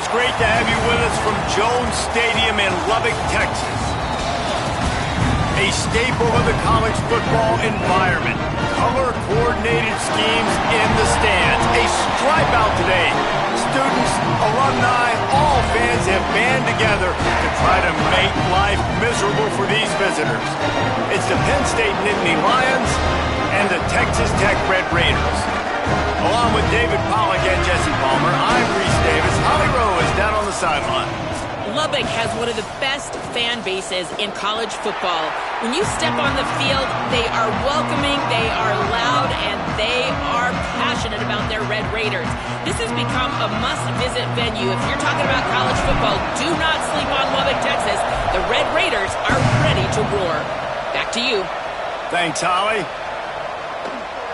it's great to have you with us from Jones Stadium in Lubbock, Texas. A staple of the college football environment. Color-coordinated schemes in the stands. A stripe out today. Students, alumni, all fans have band together to try to make life miserable for these visitors. It's the Penn State Nittany Lions and the Texas Tech Red Raiders. Along with David Pollack and Jesse Palmer, I'm Reese Davis. Holly Rowe is down on the sideline. Lubbock has one of the best fan bases in college football. When you step on the field, they are welcoming, they are loud, and they are passionate about their Red Raiders. This has become a must-visit venue. If you're talking about college football, do not sleep on Lubbock, Texas. The Red Raiders are ready to roar. Back to you. Thanks, Holly.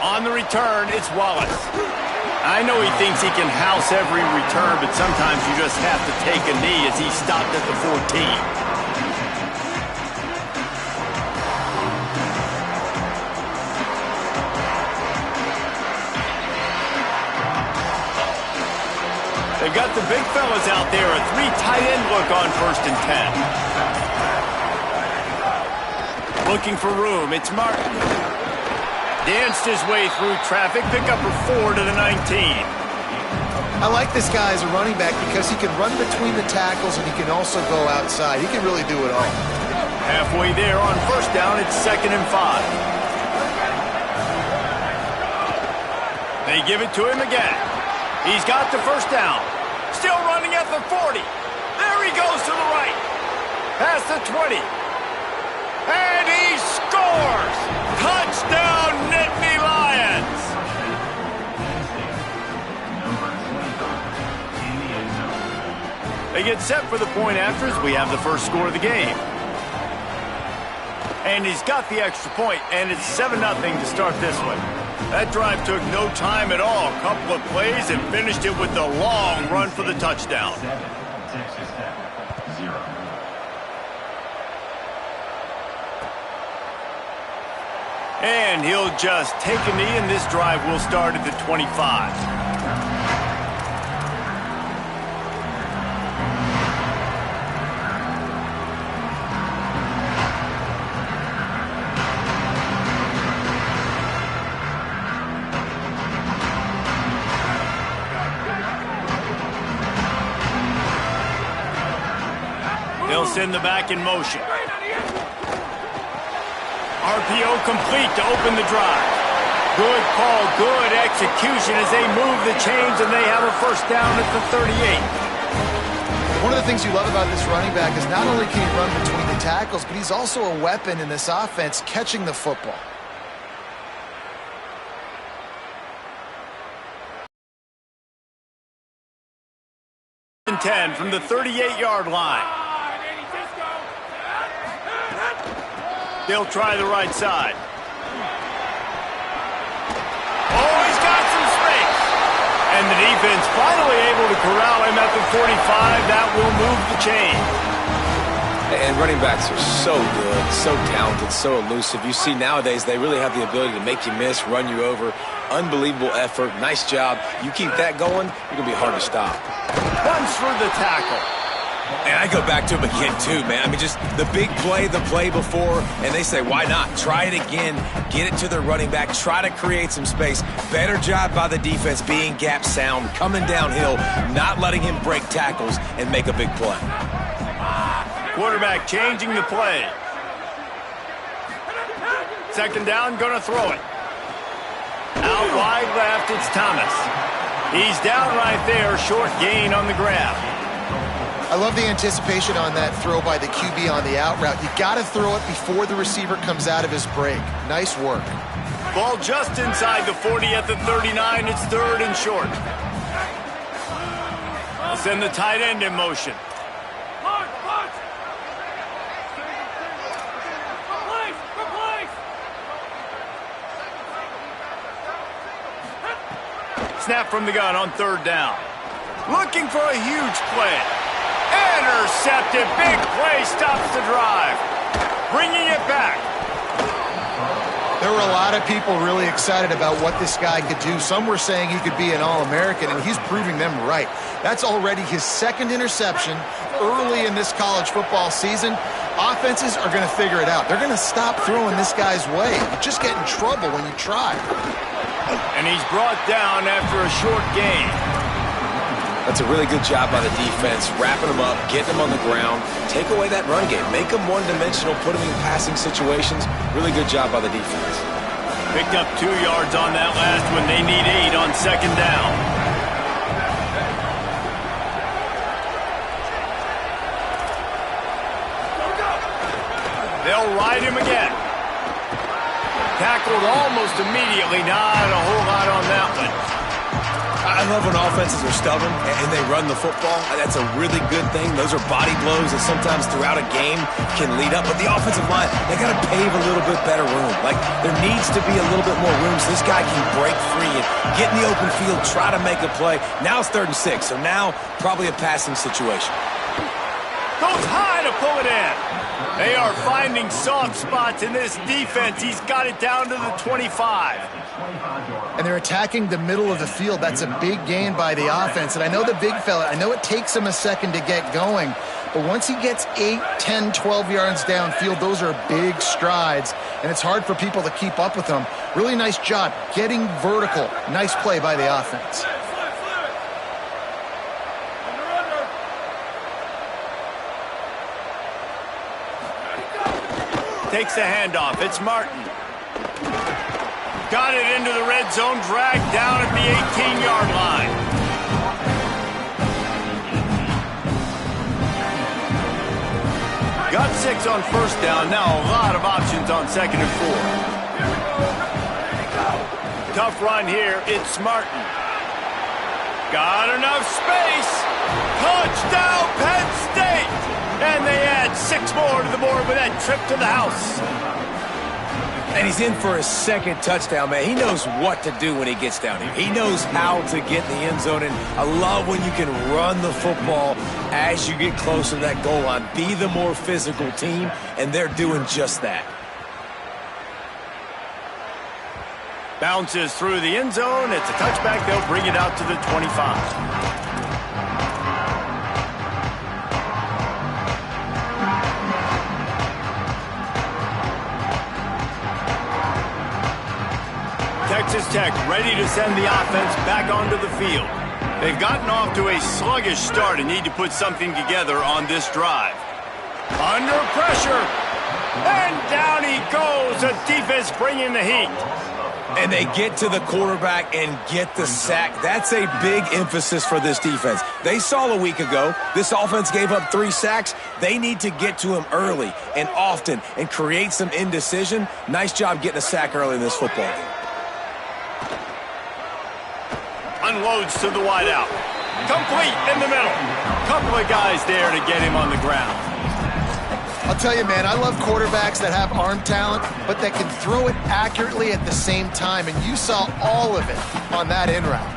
On the return, it's Wallace. I know he thinks he can house every return, but sometimes you just have to take a knee as he stopped at the 14. They've got the big fellas out there, a 3 tight end look on 1st and 10. Looking for room, it's Martin. Danced his way through traffic, pick up a 4 to the 19. I like this guy as a running back because he can run between the tackles and he can also go outside. He can really do it all. Halfway there on 1st down, it's 2nd and 5. They give it to him again. He's got the 1st down. Still running at the 40. There he goes to the right. Past the 20. And he scores! Touchdown, Nittany Lions! They get set for the point after as we have the first score of the game. And he's got the extra point, and it's 7-0 to start this one. That drive took no time at all. A couple of plays and finished it with the long run for the touchdown. Texas Tech, 0. And he'll just take a knee, and this drive will start at the 25. They'll send the back in motion. RPO complete to open the drive. Good call, good execution as they move the chains, and they have a 1st down at the 38. One of the things you love about this running back is not only can he run between the tackles, but he's also a weapon in this offense catching the football. And 10 from the 38-yard line. They'll try the right side. Oh, he's got some space. And the defense finally able to corral him at the 45. That will move the chain. And running backs are so good, so talented, so elusive. You see nowadays they really have the ability to make you miss, run you over. Unbelievable effort. Nice job. You keep that going, you're going to be hard to stop. Runs for the tackle. And I go back to him again, too, man. I mean, just the big play, the play before, and they say, why not? Try it again. Get it to their running back. Try to create some space. Better job by the defense being gap sound, coming downhill, not letting him break tackles and make a big play. Quarterback changing the play. 2nd down, going to throw it. Out wide left, it's Thomas. He's down right there, short gain on the grab. I love the anticipation on that throw by the QB on the out route. You got to throw it before the receiver comes out of his break. Nice work. Ball just inside the 40 at the 39. It's 3rd and short. They'll send the tight end in motion. Snap from the gun on 3rd down. Looking for a huge play. Intercepted. Big play stops the drive. Bringing it back. There were a lot of people really excited about what this guy could do. Some were saying he could be an All-American, and he's proving them right. That's already his second interception early in this college football season. Offenses are going to figure it out. They're going to stop throwing this guy's way. You just get in trouble when you try. And he's brought down after a short gain. That's a really good job by the defense, wrapping them up, getting them on the ground, take away that run game, make them one-dimensional, put them in passing situations. Really good job by the defense. Picked up 2 yards on that last one. They need 8 on second down. They'll ride him again. Tackled almost immediately. Not a whole lot on that one. I love when offenses are stubborn and they run the football. That's a really good thing. Those are body blows that sometimes throughout a game can lead up. But the offensive line, they got to pave a little bit better room. Like, there needs to be a little bit more room so this guy can break free and get in the open field, try to make a play. Now it's 3rd and 6, so now probably a passing situation. Goes high to pull it in. They are finding soft spots in this defense. He's got it down to the 25. And they're attacking the middle of the field. That's a big gain by the offense. And I know the big fella, I know it takes him a second to get going, but once he gets 8, 10, 12 yards downfield, those are big strides, and it's hard for people to keep up with them. Really nice job getting vertical. Nice play by the offense. Takes the handoff. It's Martin. Got it into the red zone, dragged down at the 18-yard line. Got 6 on first down. Now a lot of options on 2nd and 4. Tough run here. It's Martin. Got enough space. Touchdown, Penn State. And they add 6 more to the board with that trip to the house. And he's in for his 2nd touchdown, man. He knows what to do when he gets down here. He knows how to get in the end zone. And I love when you can run the football as you get closer to that goal line. Be the more physical team, and they're doing just that. Bounces through the end zone. It's a touchback. They'll bring it out to the 25. Texas Tech ready to send the offense back onto the field. They've gotten off to a sluggish start and need to put something together on this drive. Under pressure. And down he goes. The defense bringing the heat. And they get to the quarterback and get the sack. That's a big emphasis for this defense. They saw a week ago, this offense gave up 3 sacks. They need to get to him early and often and create some indecision. Nice job getting a sack early in this football game. Unloads to the wideout. Complete in the middle. Couple of guys there to get him on the ground. I'll tell you, man, I love quarterbacks that have arm talent, but that can throw it accurately at the same time, and you saw all of it on that in route.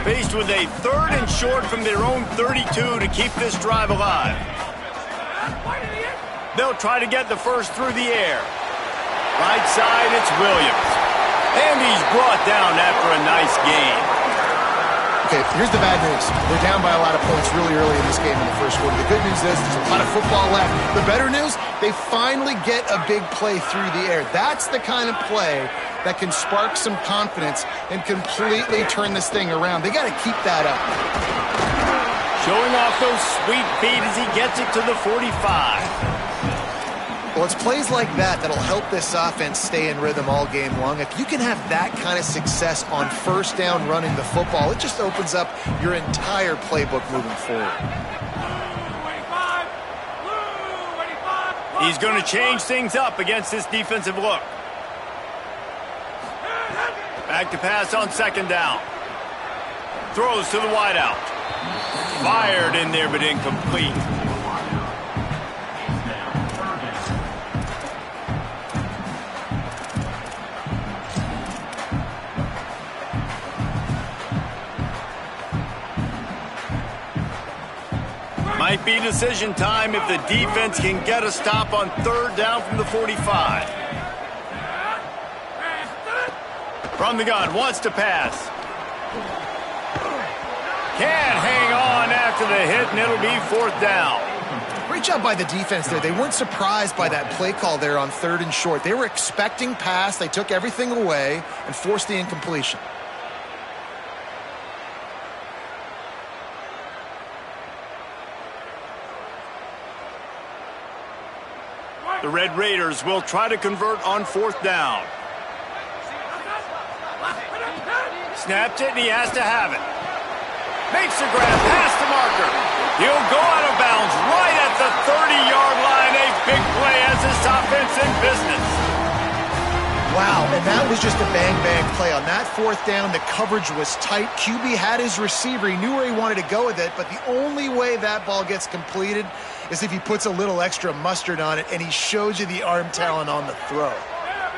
Faced with a 3rd and short from their own 32 to keep this drive alive. They'll try to get the first through the air. Right side, it's Williams. And he's brought down after a nice gain. Okay, here's the bad news. They're down by a lot of points really early in this game in the first quarter. The good news is there's a lot of football left. The better news, they finally get a big play through the air. That's the kind of play that can spark some confidence and completely turn this thing around. They got to keep that up. Showing off those sweet feet as he gets it to the 45. Well, it's plays like that that'll help this offense stay in rhythm all game long. If you can have that kind of success on first down running the football, it just opens up your entire playbook moving forward. He's going to change things up against this defensive look. Back to pass on 2nd down. Throws to the wideout. Fired in there, but incomplete. Might be decision time if the defense can get a stop on third down from the 45. From the gun, wants to pass. Can't hang on after the hit, and it'll be fourth down. Great job by the defense there. They weren't surprised by that play call there on third and short. They were expecting pass. They took everything away and forced the incompletion. The Red Raiders will try to convert on fourth down. Snapped it, and he has to have it. Makes the grab, past the marker. He'll go out of bounds right at the 30-yard line. A big play as this offense in business. Wow, and that was just a bang-bang play. On that fourth down, the coverage was tight. QB had his receiver. He knew where he wanted to go with it, but the only way that ball gets completed is if he puts a little extra mustard on it, and he shows you the arm talent on the throw.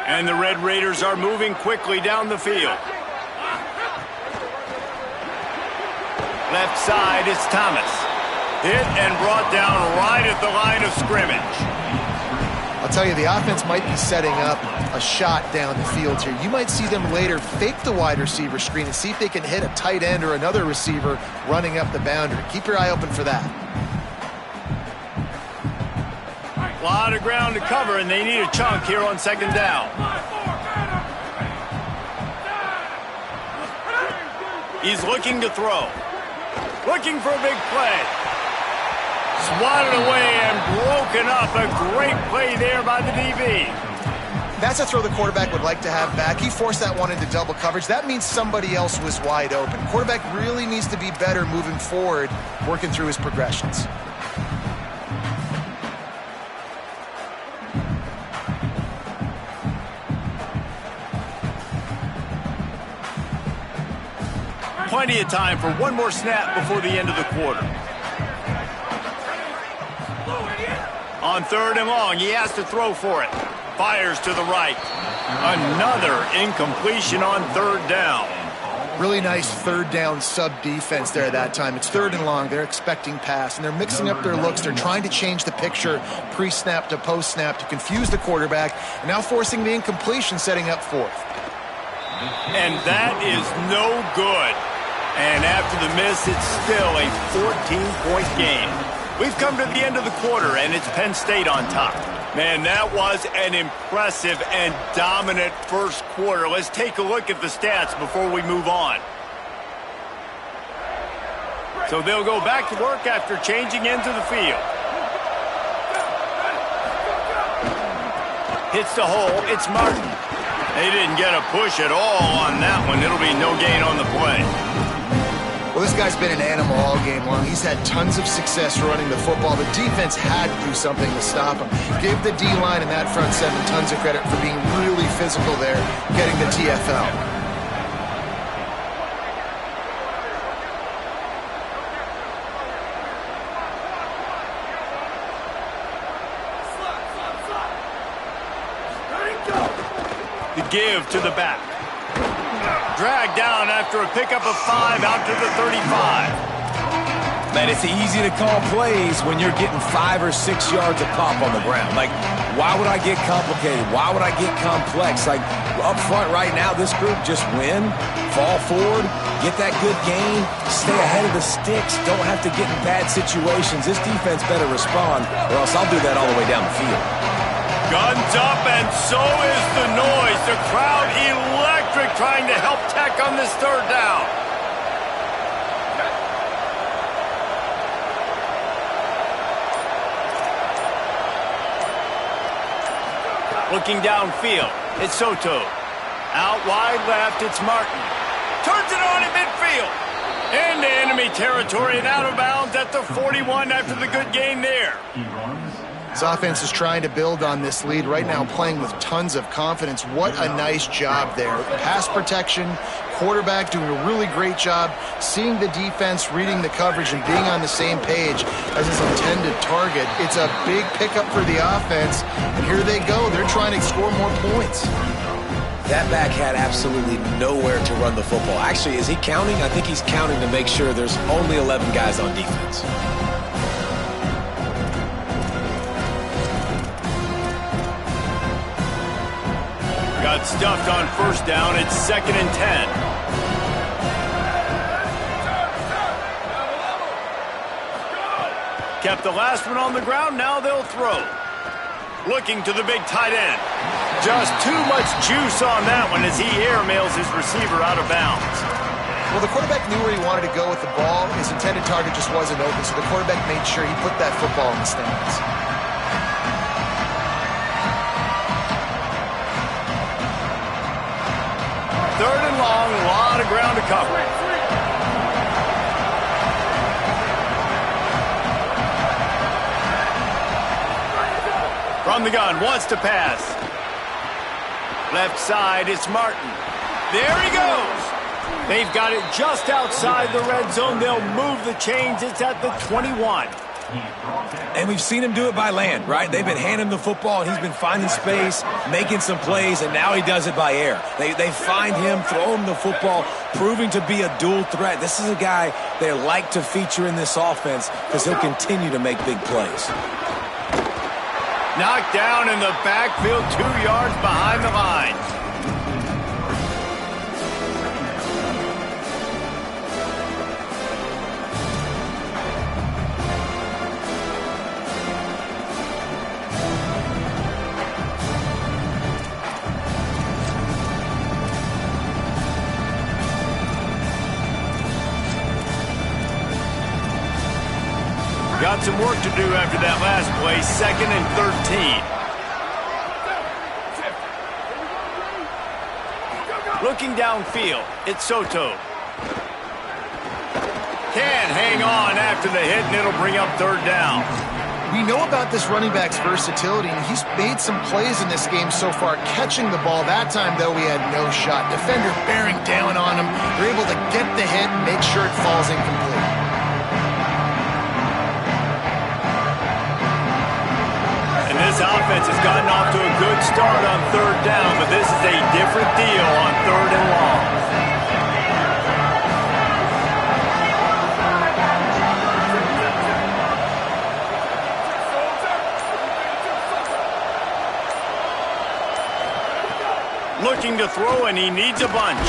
And the Red Raiders are moving quickly down the field. Left side, it's Thomas. Hit and brought down right at the line of scrimmage. I'll tell you, the offense might be setting up a shot down the field here. You might see them later fake the wide receiver screen and see if they can hit a tight end or another receiver running up the boundary. Keep your eye open for that. A lot of ground to cover, and they need a chunk here on second down. He's looking to throw. Looking for a big play. Swatted away and broken up. A great play there by the DB. That's a throw the quarterback would like to have back. He forced that one into double coverage. That means somebody else was wide open. Quarterback really needs to be better moving forward, working through his progressions. Plenty of time for one more snap before the end of the quarter. On third and long, he has to throw for it. Fires to the right. Another incompletion on third down. Really nice third down sub-defense there that time. It's third and long. They're expecting pass, and they're mixing up their looks. They're trying to change the picture pre-snap to post-snap to confuse the quarterback, and now forcing the incompletion, setting up fourth. And that is no good. And after the miss, it's still a 14-point game. We've come to the end of the quarter, and it's Penn State on top. Man, that was an impressive and dominant first quarter. Let's take a look at the stats before we move on. So they'll go back to work after changing into the field. Hits the hole. It's Martin. They didn't get a push at all on that one. It'll be no gain on the play. Well, this guy's been an animal all game long. He's had tons of success running the football. The defense had to do something to stop him. Give the D-line and that front seven tons of credit for being really physical there, getting the TFL. The give to the back. Dragged down after a pickup of 5 out to the 35. Man, it's easy to call plays when you're getting 5 or 6 yards of pop on the ground. Like, why would I get complicated? Why would I get complex? Like, up front right now, this group just win, fall forward, get that good gain, stay ahead of the sticks, don't have to get in bad situations. This defense better respond, or else I'll do that all the way down the field. Guns up, and so is the noise. The crowd electric, trying to help Tech on this third down. Looking downfield, it's Soto. Out wide left, it's Martin. Turns it on in midfield. Into enemy territory and out of bounds at the 41 after the good gain there. This offense is trying to build on this lead right now, playing with tons of confidence. What a nice job there. Pass protection, quarterback doing a really great job, seeing the defense, reading the coverage, and being on the same page as his intended target. It's a big pickup for the offense, and here they go. They're trying to score more points. That back had absolutely nowhere to run the football. Actually, is he counting? I think he's counting to make sure there's only 11 guys on defense. Got stuffed on first down. It's 2nd and 10. Kept the last one on the ground. Now they'll throw. Looking to the big tight end. Just too much juice on that one as he airmails his receiver out of bounds. Well, the quarterback knew where he wanted to go with the ball. His intended target just wasn't open, so the quarterback made sure he put that football in the stands. Third and long, a lot of ground to cover. From the gun, wants to pass. Left side, it's Martin. There he goes. They've got it just outside the red zone. They'll move the chains. It's at the 21. And we've seen him do it by land, right? They've been handing him the football, and he's been finding space, making some plays, and now he does it by air. They find him, throw him the football, proving to be a dual threat. This is a guy they like to feature in this offense because he'll continue to make big plays. Knocked down in the backfield, 2 yards behind the line. Got some work to do after that last play. 2nd and 13. Looking downfield, it's Soto. Can hang on after the hit, and it'll bring up 3rd down. We know about this running back's versatility, and he's made some plays in this game so far, catching the ball. That time, though, he had no shot. Defender bearing down on him. They're able to get the hit and make sure it falls incomplete. This offense has gotten off to a good start on 3rd down, but this is a different deal on 3rd and long. Looking to throw, and he needs a bunch.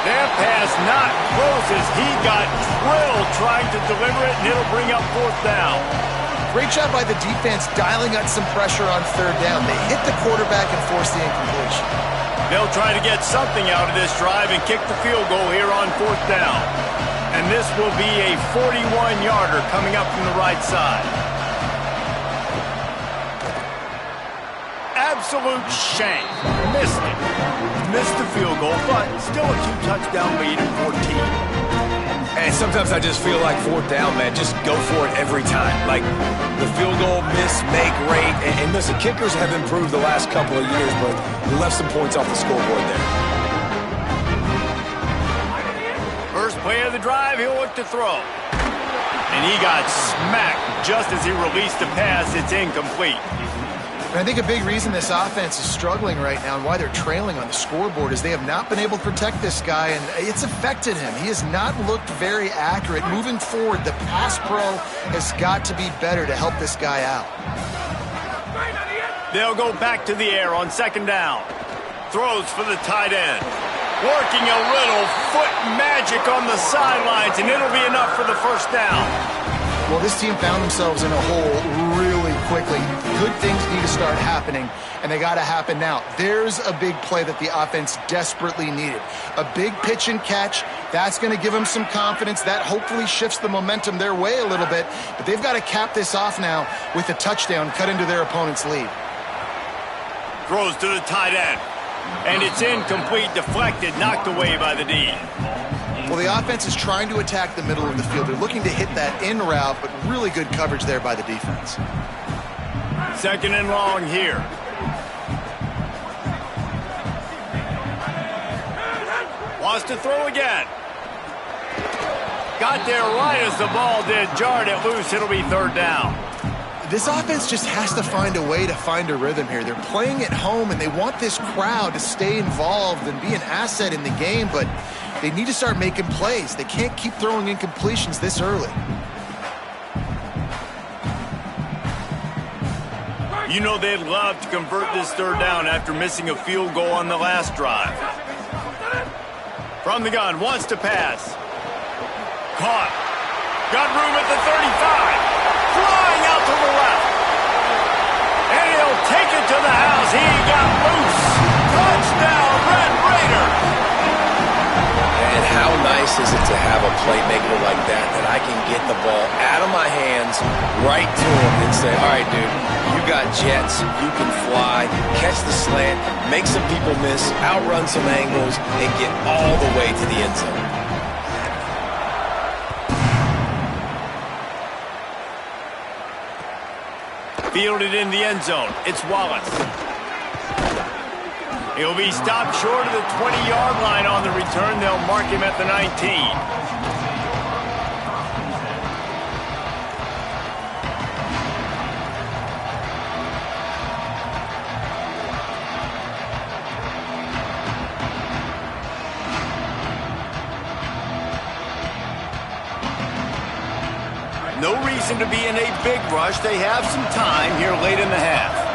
That pass not close as he got drilled trying to deliver it, and it'll bring up 4th down. Great job by the defense dialing up some pressure on 3rd down. They hit the quarterback and forced the incompletion. They'll try to get something out of this drive and kick the field goal here on 4th down. And this will be a 41-yarder coming up from the right side. Absolute shank. Missed it. Missed the field goal, but still a 2-touchdown lead at 14. And sometimes I just feel like 4th down, man, just go for it every time. Like the field goal miss, make rate. And listen, kickers have improved the last couple of years, but we left some points off the scoreboard there. First play of the drive, he'll look to throw. And he got smacked just as he released the pass. It's incomplete. And I think a big reason this offense is struggling right now and why they're trailing on the scoreboard is they have not been able to protect this guy, and it's affected him. He has not looked very accurate. Moving forward, the pass pro has got to be better to help this guy out. They'll go back to the air on 2nd down. Throws for the tight end. Working a little foot magic on the sidelines, and it'll be enough for the 1st down. Well, this team found themselves in a hole really quickly. Good things need to start happening, and they got to happen now. There's a big play that the offense desperately needed. A big pitch and catch. That's going to give them some confidence. That hopefully shifts the momentum their way a little bit, but they've got to cap this off now with a touchdown, cut into their opponent's lead. Throws to the tight end, and it's incomplete, deflected, knocked away by the D. Well, the offense is trying to attack the middle of the field. They're looking to hit that in route, but really good coverage there by the defense. 2nd and long here. Wants to throw again. Got there right as the ball did. Jarred it loose. It'll be 3rd down. This offense just has to find a way to find a rhythm here. They're playing at home, and they want this crowd to stay involved and be an asset in the game, but they need to start making plays. They can't keep throwing incompletions this early. You know they'd love to convert this third down after missing a field goal on the last drive. From the gun, wants to pass. Caught. Got room at the 35. Flying out to the left. And he'll take it to the house. He got loose. Touchdown, Red Raiders. And how nice is it to have a playmaker like that I can get the ball out of my hands right to him and say, all right, dude, you got jets, you can fly, catch the slant, make some people miss, outrun some angles, and get all the way to the end zone. Fielded in the end zone. It's Wallace. He'll be stopped short of the 20-yard line on the return. They'll mark him at the 19. No reason to be in a big rush. They have some time here late in the half.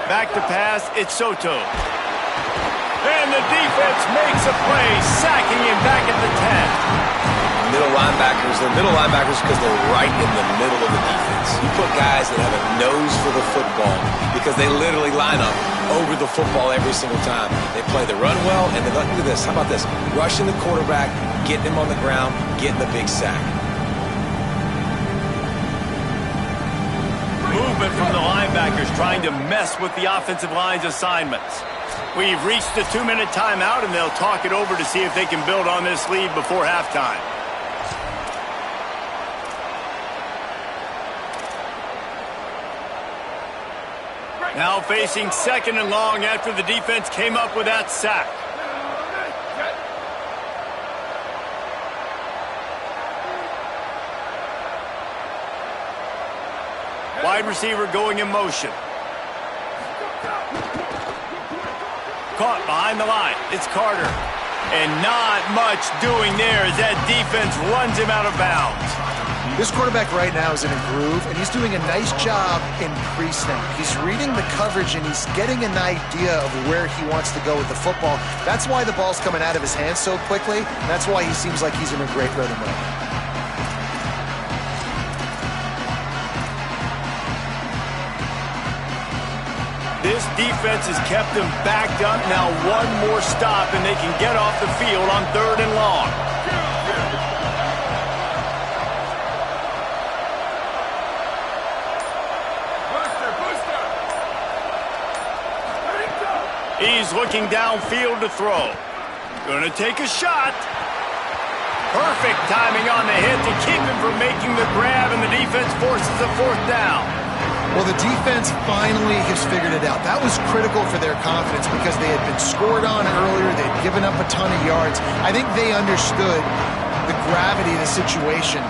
Back to pass, it's Soto. And the defense makes a play, sacking him back at the 10. Middle linebackers, they're middle linebackers because they're right in the middle of the defense. You put guys that have a nose for the football because they literally line up over the football every single time. They play the run well, and they look at this. How about this? Rushing the quarterback, getting him on the ground, getting the big sack. Movement from the linebackers trying to mess with the offensive line's assignments. We've reached the 2-minute timeout, and they'll talk it over to see if they can build on this lead before halftime. Now facing second and long after the defense came up with that sack. Wide receiver going in motion. Caught behind the line. It's Carter. And not much doing there as that defense runs him out of bounds. This quarterback right now is in a groove, and he's doing a nice job in pre-snap. He's reading the coverage, and he's getting an idea of where he wants to go with the football. That's why the ball's coming out of his hands so quickly, and that's why he seems like he's in a great rhythm right now. This defense has kept them backed up. Now one more stop, and they can get off the field on 3rd and long. He's looking downfield to throw. Gonna take a shot. Perfect timing on the hit to keep him from making the grab, and the defense forces a 4th down. Well, the defense finally has figured it out. That was critical for their confidence because they had been scored on earlier. They'd given up a ton of yards. I think they understood the gravity of the situation.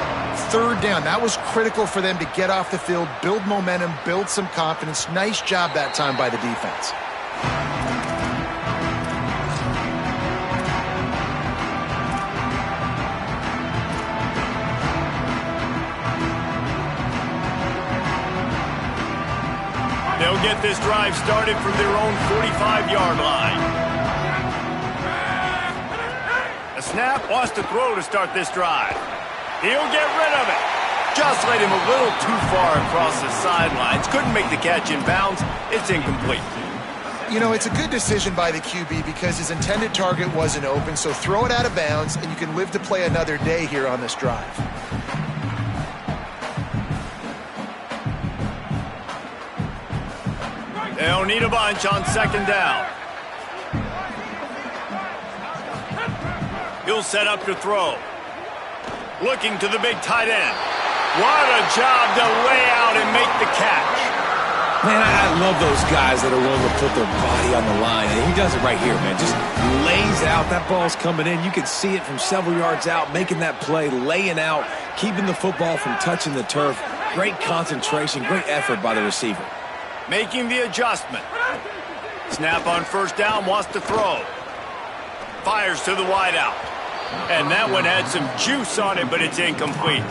3rd down, that was critical for them to get off the field, build momentum, build some confidence. Nice job that time by the defense. They'll get this drive started from their own 45-yard line. A snap, wants to throw to start this drive. He'll get rid of it. Just let him a little too far across the sidelines. Couldn't make the catch in bounds. It's incomplete. You know, it's a good decision by the QB because his intended target wasn't open, so throw it out of bounds, and you can live to play another day here on this drive. They'll need a bunch on 2nd down. He'll set up to throw. Looking to the big tight end. What a job to lay out and make the catch. Man, I love those guys that are willing to put their body on the line. And he does it right here, man. Just lays out. That ball's coming in. You can see it from several yards out, making that play, laying out, keeping the football from touching the turf. Great concentration, great effort by the receiver. Making the adjustment. Snap on 1st down, wants to throw. Fires to the wideout. And that one had some juice on it, but it's incomplete.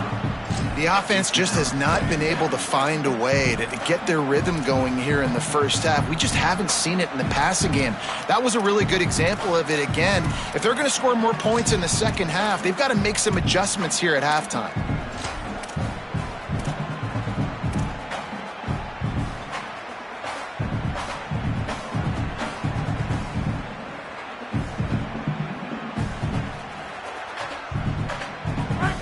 The offense just has not been able to find a way to get their rhythm going here in the first half. We just haven't seen it in the passing game. That was a really good example of it again. If they're going to score more points in the second half, they've got to make some adjustments here at halftime.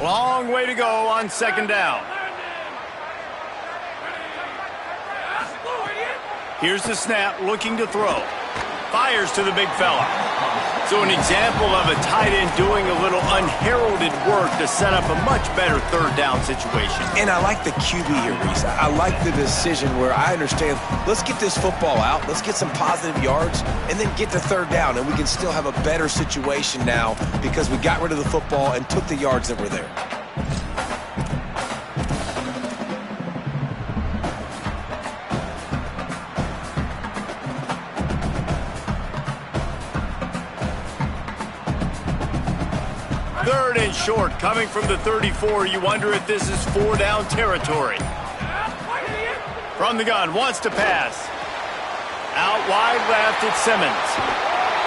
Long way to go on second down. Here's the snap, looking to throw. Fires to the big fella. So an example of a tight end doing a little unheralded work to set up a much better third down situation. And I like the QB here, Reese. I like the decision where I understand, let's get this football out, let's get some positive yards, and then get to third down, and we can still have a better situation now because we got rid of the football and took the yards that were there. Third and short, coming from the 34. You wonder if this is 4-down territory. From the gun, wants to pass. Out wide left, it's Simmons.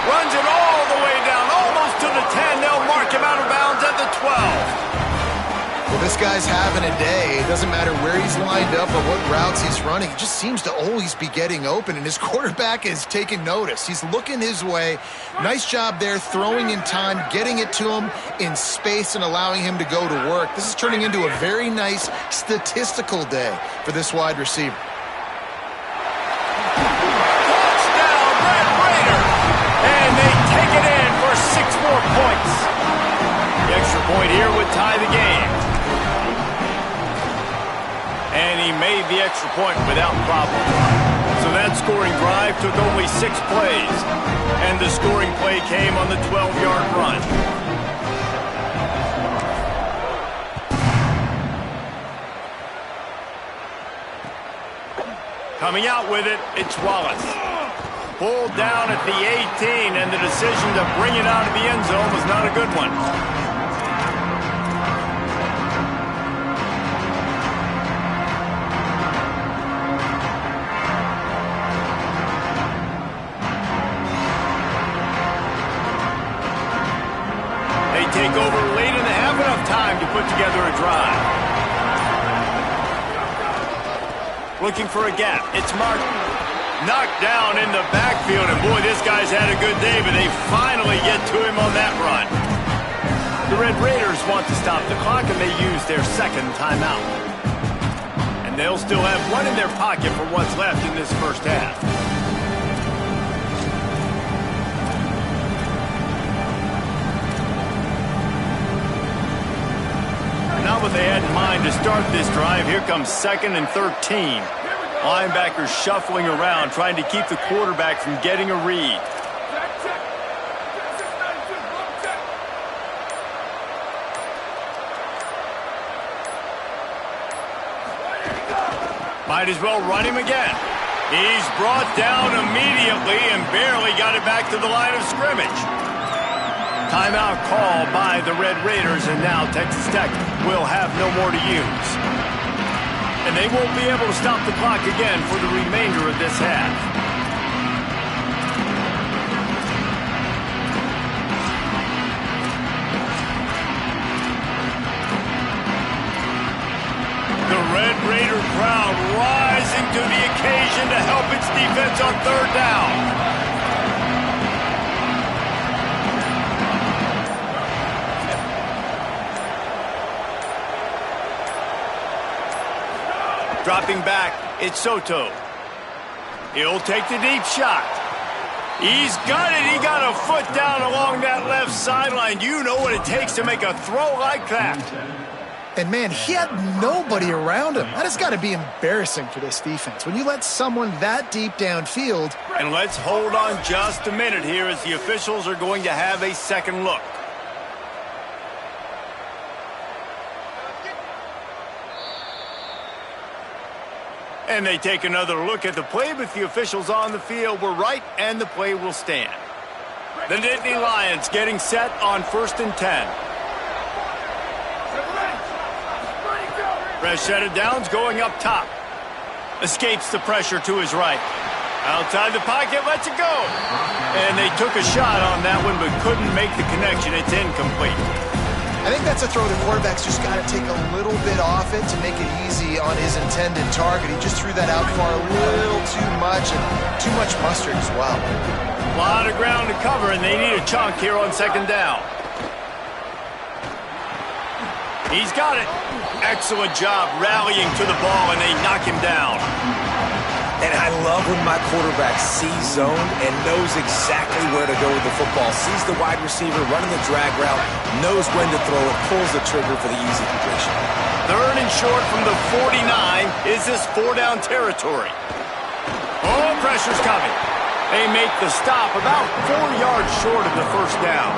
Runs it all the way down, almost to the 10. They'll mark him out of bounds at the 12. Well, this guy's having a day. It doesn't matter where he's lined up or what routes he's running. He just seems to always be getting open, and his quarterback is taking notice. He's looking his way. Nice job there, throwing in time, getting it to him in space and allowing him to go to work. This is turning into a very nice statistical day for this wide receiver. Touchdown, Red Raider! And they take it in for 6 more points. The extra point here would tie the game. And he made the extra point without problem. So that scoring drive took only 6 plays. And the scoring play came on the 12-yard run. Coming out with it, it's Wallace. Pulled down at the 18, and the decision to bring it out of the end zone was not a good one. Take over late in the half, enough time to put together a drive. Looking for a gap. It's Martin. Knocked down in the backfield, and boy, this guy's had a good day, but they finally get to him on that run. The Red Raiders want to stop the clock, and they use their second timeout. And they'll still have one in their pocket for what's left in this first half. Not what they had in mind to start this drive. Here comes 2nd and 13. Linebackers shuffling around, trying to keep the quarterback from getting a read. Might as well run him again. He's brought down immediately and barely got it back to the line of scrimmage. Timeout call by the Red Raiders, and now Texas Tech will have no more to use. And they won't be able to stop the clock again for the remainder of this half. The Red Raider crowd rising to the occasion to help its defense on third down. Dropping back, it's Soto. He'll take the deep shot. He's got it. He got a foot down along that left sideline. You know what it takes to make a throw like that. And, man, he had nobody around him. That has got to be embarrassing for this defense. When you let someone that deep downfield. And let's hold on just a minute here as the officials are going to have a second look. And they take another look at the play, but the officials on the field were right, and the play will stand. The Nittany Lions getting set on 1st and 10. Fresh set of downs going up top. Escapes the pressure to his right. Outside the pocket, lets it go. And they took a shot on that one, but couldn't make the connection. It's incomplete. I think that's a throw the quarterback's just got to take a little bit off it to make it easy on his intended target. He just threw that out far a little too much, and too much mustard as well. A lot of ground to cover, and they need a chunk here on second down. He's got it. Excellent job rallying to the ball, and they knock him down. And I love when my quarterback sees zone and knows exactly where to go with the football. Sees the wide receiver running the drag route, knows when to throw it, pulls the trigger for the easy completion. Third and short from the 49. Is this 4-down territory? Oh, pressure's coming. They make the stop about 4 yards short of the first down.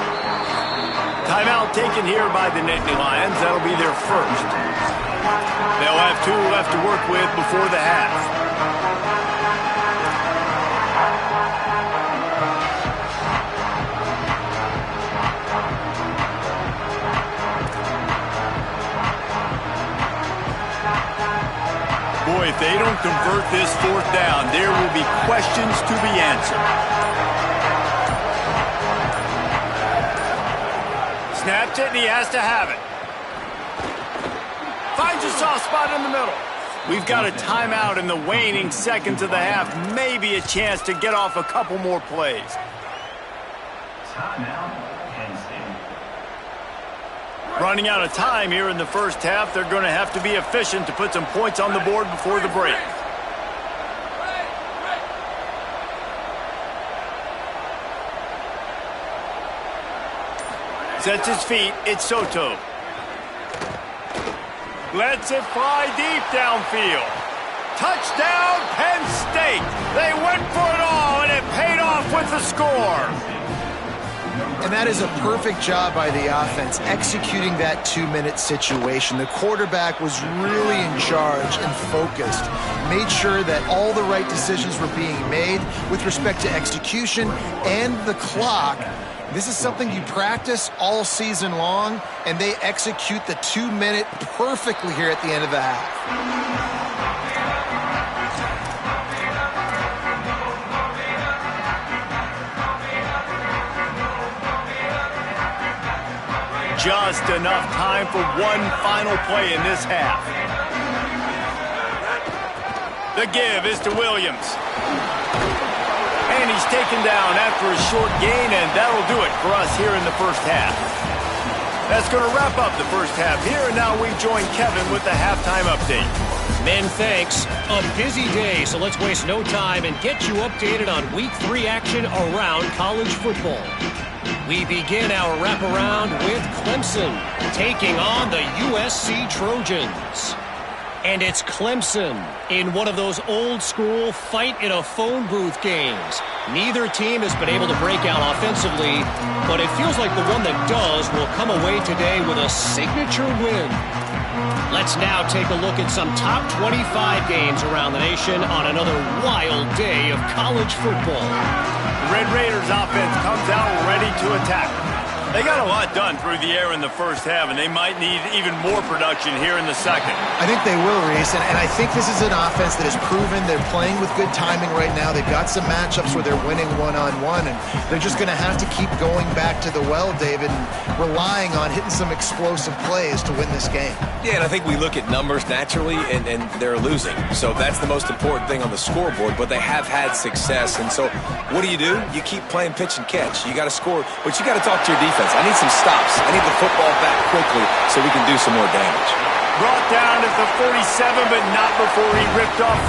Timeout taken here by the Nittany Lions. That'll be their first. They'll have 2 left to work with before the half. Boy, if they don't convert this 4th down, there will be questions to be answered. Snaps it, and he has to have it. Finds a soft spot in the middle. We've got a timeout in the waning seconds of the half. Maybe a chance to get off a couple more plays. Timeout, Penn State. Running out of time here in the first half. They're going to have to be efficient to put some points on the board before the break. Sets his feet. It's Soto. Lets it fly deep downfield. Touchdown, Penn State. They went for it all, and it paid off with the score. And that is a perfect job by the offense, executing that 2-minute situation. The quarterback was really in charge and focused, made sure that all the right decisions were being made with respect to execution and the clock. This is something you practice all season long, and they execute the 2-minute perfectly here at the end of the half. Just enough time for one final play in this half. The give is to Williams. And he's taken down after a short gain, and that'll do it for us here in the first half. That's going to wrap up the first half here, and now we join Kevin with the halftime update. Men, thanks. A busy day, so let's waste no time and get you updated on Week 3 action around college football. We begin our wraparound with Clemson taking on the USC Trojans. And it's Clemson in one of those old-school fight-in-a-phone-booth games. Neither team has been able to break out offensively, but it feels like the one that does will come away today with a signature win. Let's now take a look at some top 25 games around the nation on another wild day of college football. The Red Raiders offense comes out ready to attack. They got a lot done through the air in the first half, and they might need even more production here in the second. I think they will, Reese, and I think this is an offense that has proven they're playing with good timing right now. They've got some matchups where they're winning one-on-one, and they're just going to have to keep going back to the well, David, and relying on hitting some explosive plays to win this game. Yeah, and I think we look at numbers naturally, and they're losing. So that's the most important thing on the scoreboard, but they have had success. And so what do? You keep playing pitch and catch. You got to score, but you got to talk to your defense. I need some stops. I need the football back quickly so we can do some more damage. Brought down at the 47, but not before he ripped off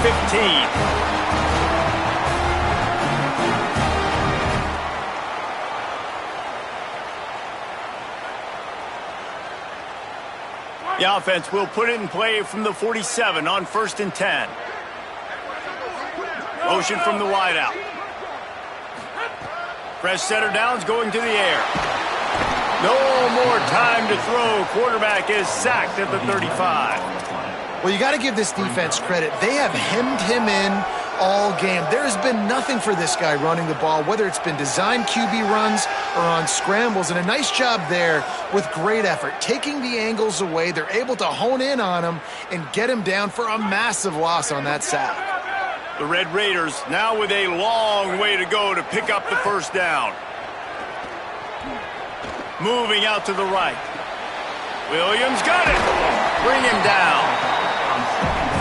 15. The offense will put it in play from the 47 on 1st and 10. Motion from the wideout. Fresh setter downs going to the air. No more time to throw. Quarterback is sacked at the 35. Well, you got to give this defense credit. They have hemmed him in all game. There has been nothing for this guy running the ball, whether it's been designed QB runs or on scrambles, and a nice job there with great effort. Taking the angles away, they're able to hone in on him and get him down for a massive loss on that sack. The Red Raiders now with a long way to go to pick up the first down. Moving out to the right. Williams got it. Bring him down.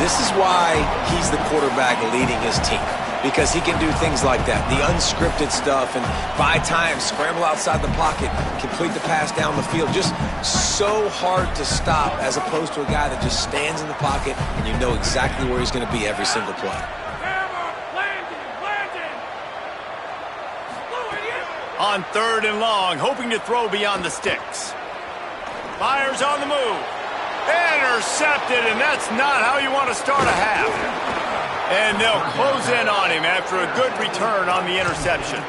This is why he's the quarterback leading his team, because he can do things like that, the unscripted stuff, and buy time, scramble outside the pocket, complete the pass down the field. Just so hard to stop as opposed to a guy that just stands in the pocket and you know exactly where he's going to be every single play. On 3rd and long, hoping to throw beyond the sticks. Fires on the move. Intercepted, and that's not how you want to start a half. And they'll close in on him after a good return on the interception.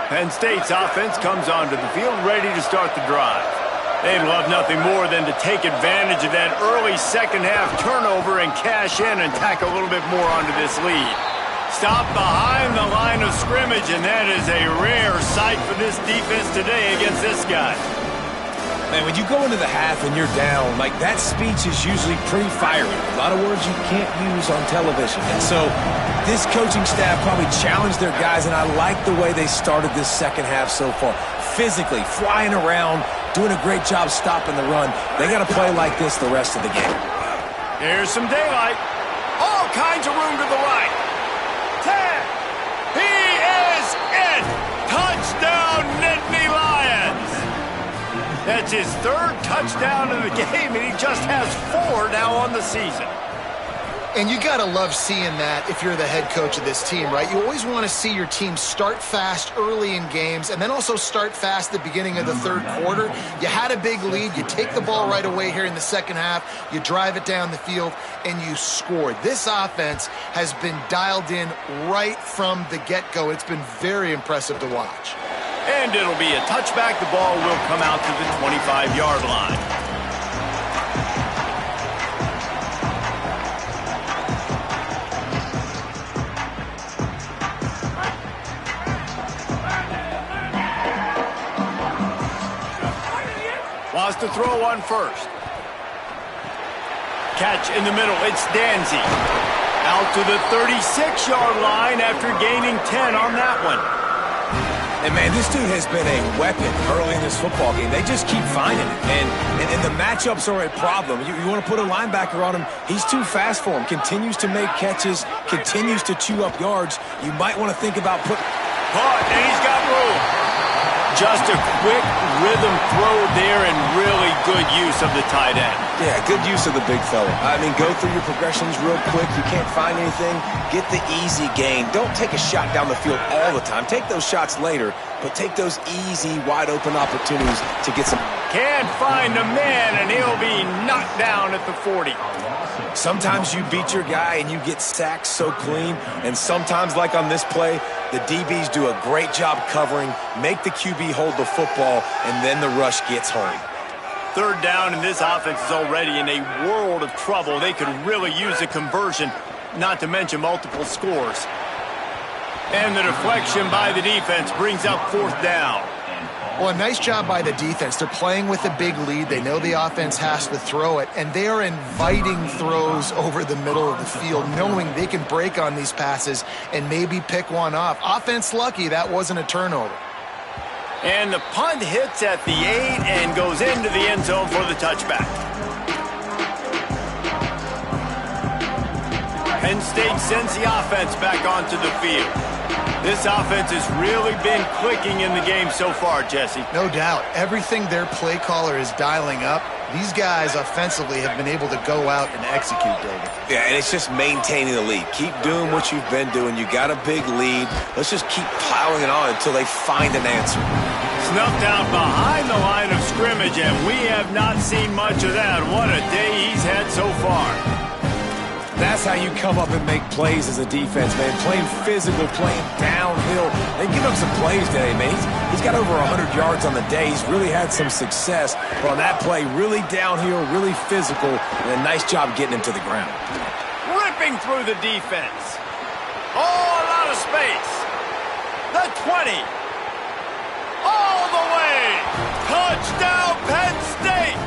Penn State's offense comes onto the field ready to start the drive. They'd love nothing more than to take advantage of that early second-half turnover and cash in and tack a little bit more onto this lead. Stop behind the line of scrimmage, and that is a rare sight for this defense today against this guy. Man, when you go into the half and you're down, like that speech is usually pretty fiery. A lot of words you can't use on television. And so this coaching staff probably challenged their guys, and I like the way they started this second half so far. Physically, flying around, doing a great job stopping the run. They got to play like this the rest of the game. Here's some daylight. All kinds of room to the right. 10. He is in. Touchdown, Nittany Lions. That's his 3rd touchdown of the game, and he just has 4 now on the season. And you got to love seeing that if you're the head coach of this team, right? You always want to see your team start fast early in games and then also start fast at the beginning of the 3rd quarter. You had a big lead. You take the ball right away here in the second half. You drive it down the field, and you score. This offense has been dialed in right from the get-go. It's been very impressive to watch. And it'll be a touchback. The ball will come out to the 25-yard line. Wants to throw on first. Catch in the middle. It's Danzy. Out to the 36-yard line after gaining 10 on that one. And, man, this dude has been a weapon early in this football game. They just keep finding it. And the matchups are a problem. You want to put a linebacker on him, he's too fast for him. Continues to make catches, continues to chew up yards. You might want to think about Caught, and he's got room. Just a quick rhythm throw there and really good use of the tight end. Yeah, good use of the big fella. I mean, go through your progressions real quick. You can't find anything. Get the easy gain. Don't take a shot down the field all the time. Take those shots later, but take those easy, wide-open opportunities to get some. Can't find a man, and he'll be knocked down at the 40. Sometimes you beat your guy and you get sacked so clean, and sometimes, like on this play, the DBs do a great job covering, make the QB hold the football, and then the rush gets home. 3rd down, and this offense is already in a world of trouble. They could really use a conversion, not to mention multiple scores. And the deflection by the defense brings up 4th down. Well, a nice job by the defense. They're playing with a big lead. They know the offense has to throw it, and they are inviting throws over the middle of the field, knowing they can break on these passes and maybe pick one off. Offense lucky that wasn't a turnover. And the punt hits at the 8 and goes into the end zone for the touchback. Penn State sends the offense back onto the field. This offense has really been clicking in the game so far, Jesse. No doubt. Everything their play caller is dialing up, these guys offensively have been able to go out and execute, David. Yeah, and it's just maintaining the lead. Keep doing what you've been doing. You got a big lead. Let's just keep piling it on until they find an answer. Snuffed out behind the line of scrimmage, and we have not seen much of that. What a day he's had so far. That's how you come up and make plays as a defense, man. Playing physical, playing downhill. They give up some plays today, man. He's got over 100 yards on the day. He's really had some success. But on that play, really downhill, really physical, and a nice job getting him to the ground. Ripping through the defense. Oh, a lot of space. The 20. All the way. Touchdown, Penn State.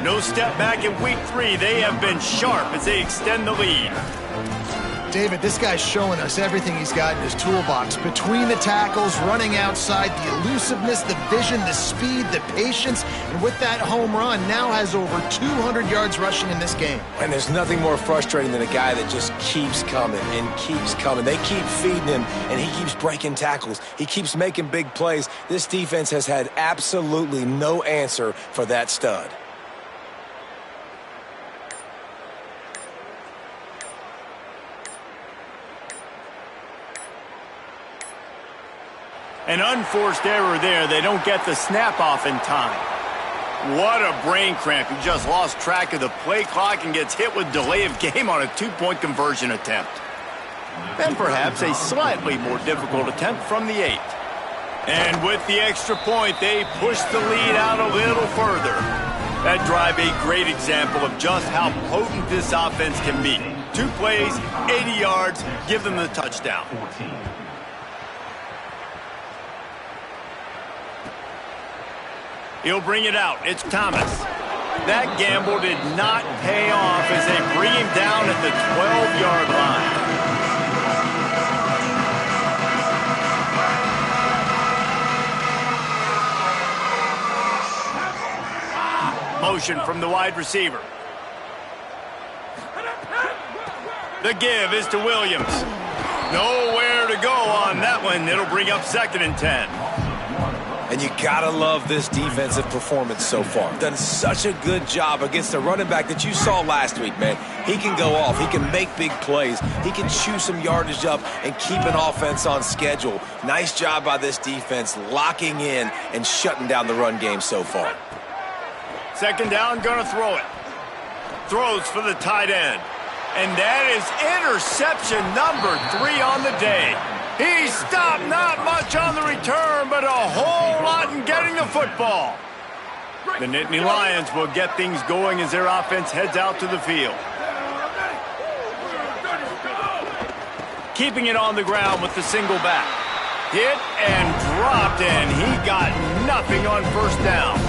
No step back in week 3. They have been sharp as they extend the lead. David, this guy's showing us everything he's got in his toolbox. Between the tackles, running outside, the elusiveness, the vision, the speed, the patience, and with that home run, now has over 200 yards rushing in this game. And there's nothing more frustrating than a guy that just keeps coming and keeps coming. They keep feeding him, and he keeps breaking tackles. He keeps making big plays. This defense has had absolutely no answer for that stud. An unforced error there. They don't get the snap off in time. What a brain cramp. He just lost track of the play clock and gets hit with delay of game on a 2-point conversion attempt. Then perhaps a slightly more difficult attempt from the 8. And with the extra point, they push the lead out a little further. That drive a great example of just how potent this offense can be. 2 plays, 80 yards, give them the touchdown. 14. He'll bring it out. It's Thomas. That gamble did not pay off as they bring him down at the 12-yard line. Motion from the wide receiver. The give is to Williams. Nowhere to go on that one. It'll bring up 2nd and 10. And you gotta love this defensive performance so far. Done such a good job against a running back that you saw last week, man. He can go off. He can make big plays. He can chew some yardage up and keep an offense on schedule. Nice job by this defense locking in and shutting down the run game so far. 2nd down, gonna throw it. Throws for the tight end. And that is interception number 3 on the day. He stopped, not much on the return, but a whole lot in getting the football. The Nittany Lions will get things going as their offense heads out to the field. Keeping it on the ground with the single back. Hit and dropped, and he got nothing on 1st down.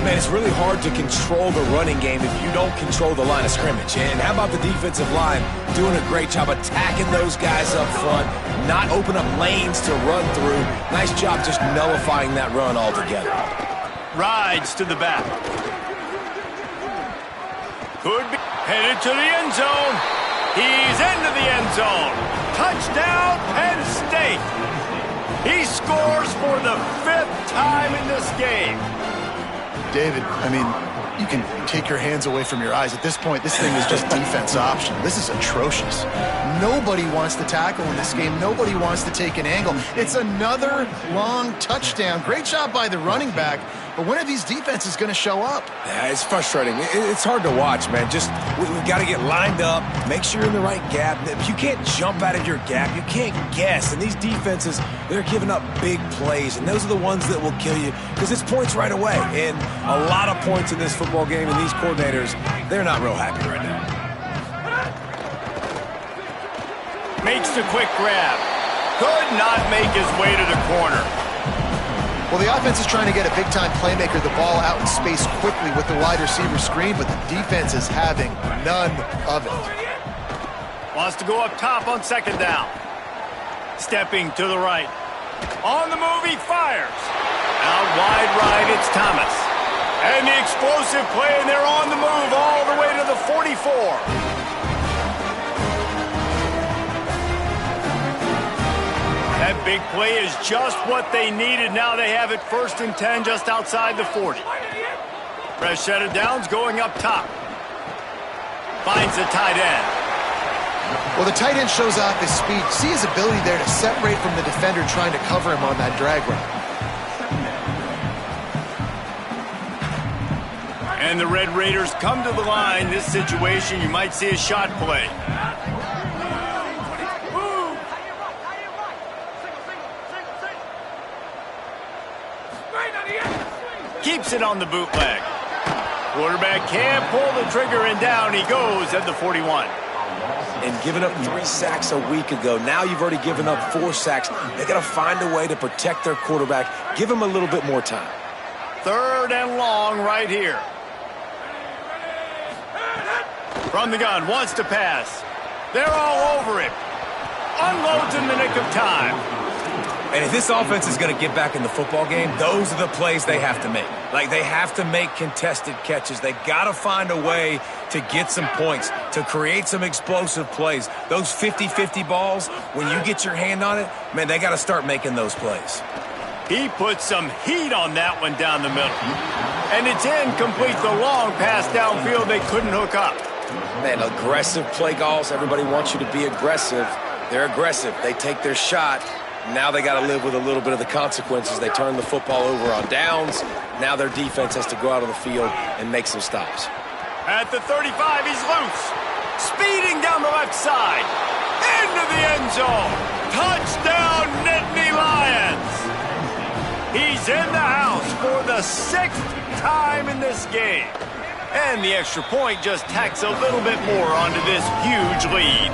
Man, it's really hard to control the running game if you don't control the line of scrimmage. And how about the defensive line doing a great job attacking those guys up front, not open up lanes to run through. Nice job just nullifying that run altogether. Rides to the back. Could be headed to the end zone. He's into the end zone. Touchdown, Penn State. He scores for the 5th time in this game. David, I mean, you can take your hands away from your eyes. At this point, this thing is just defense option. This is atrocious. Nobody wants to tackle in this game. Nobody wants to take an angle. It's another long touchdown. Great job by the running back. But when are these defenses going to show up? Yeah, it's frustrating. It's hard to watch, man. Just, we've got to get lined up, make sure you're in the right gap. You can't jump out of your gap. You can't guess. And these defenses, they're giving up big plays, and those are the ones that will kill you because it's points right away. And a lot of points in this football game, and these coordinators, they're not real happy right now. Makes the quick grab. Could not make his way to the corner. Well, the offense is trying to get a big-time playmaker the ball out in space quickly with the wide receiver screen, but the defense is having none of it. Wants to go up top on 2nd down. Stepping to the right. On the move, he fires. Out wide right, it's Thomas. And the explosive play, and they're on the move all the way to the 44. That big play is just what they needed. Now they have it 1st and 10 just outside the 40. Fresh set of downs going up top. Finds the tight end. Well, the tight end shows off his speed. See his ability there to separate from the defender trying to cover him on that drag run. And the Red Raiders come to the line. This situation, you might see a shot play. Keeps it on the bootleg. Quarterback can't pull the trigger, and down he goes at the 41. And giving up 3 sacks a week ago. Now you've already given up 4 sacks. They got to find a way to protect their quarterback. Give him a little bit more time. 3rd and long right here. From the gun, wants to pass. They're all over it. Unloads in the nick of time. And if this offense is going to get back in the football game, those are the plays they have to make. Like, they have to make contested catches. They got to find a way to get some points, to create some explosive plays. Those 50-50 balls, when you get your hand on it, man, they got to start making those plays. He put some heat on that one down the middle. And it's incomplete. The long pass downfield, they couldn't hook up. Man, aggressive play calls. Everybody wants you to be aggressive. They're aggressive. They take their shot. Now they got to live with a little bit of the consequences. They turn the football over on downs. Now their defense has to go out on the field and make some stops. At the 35, he's loose. Speeding down the left side. Into the end zone. Touchdown, Nittany Lions. He's in the house for the 6th time in this game. And the extra point just tacks a little bit more onto this huge lead.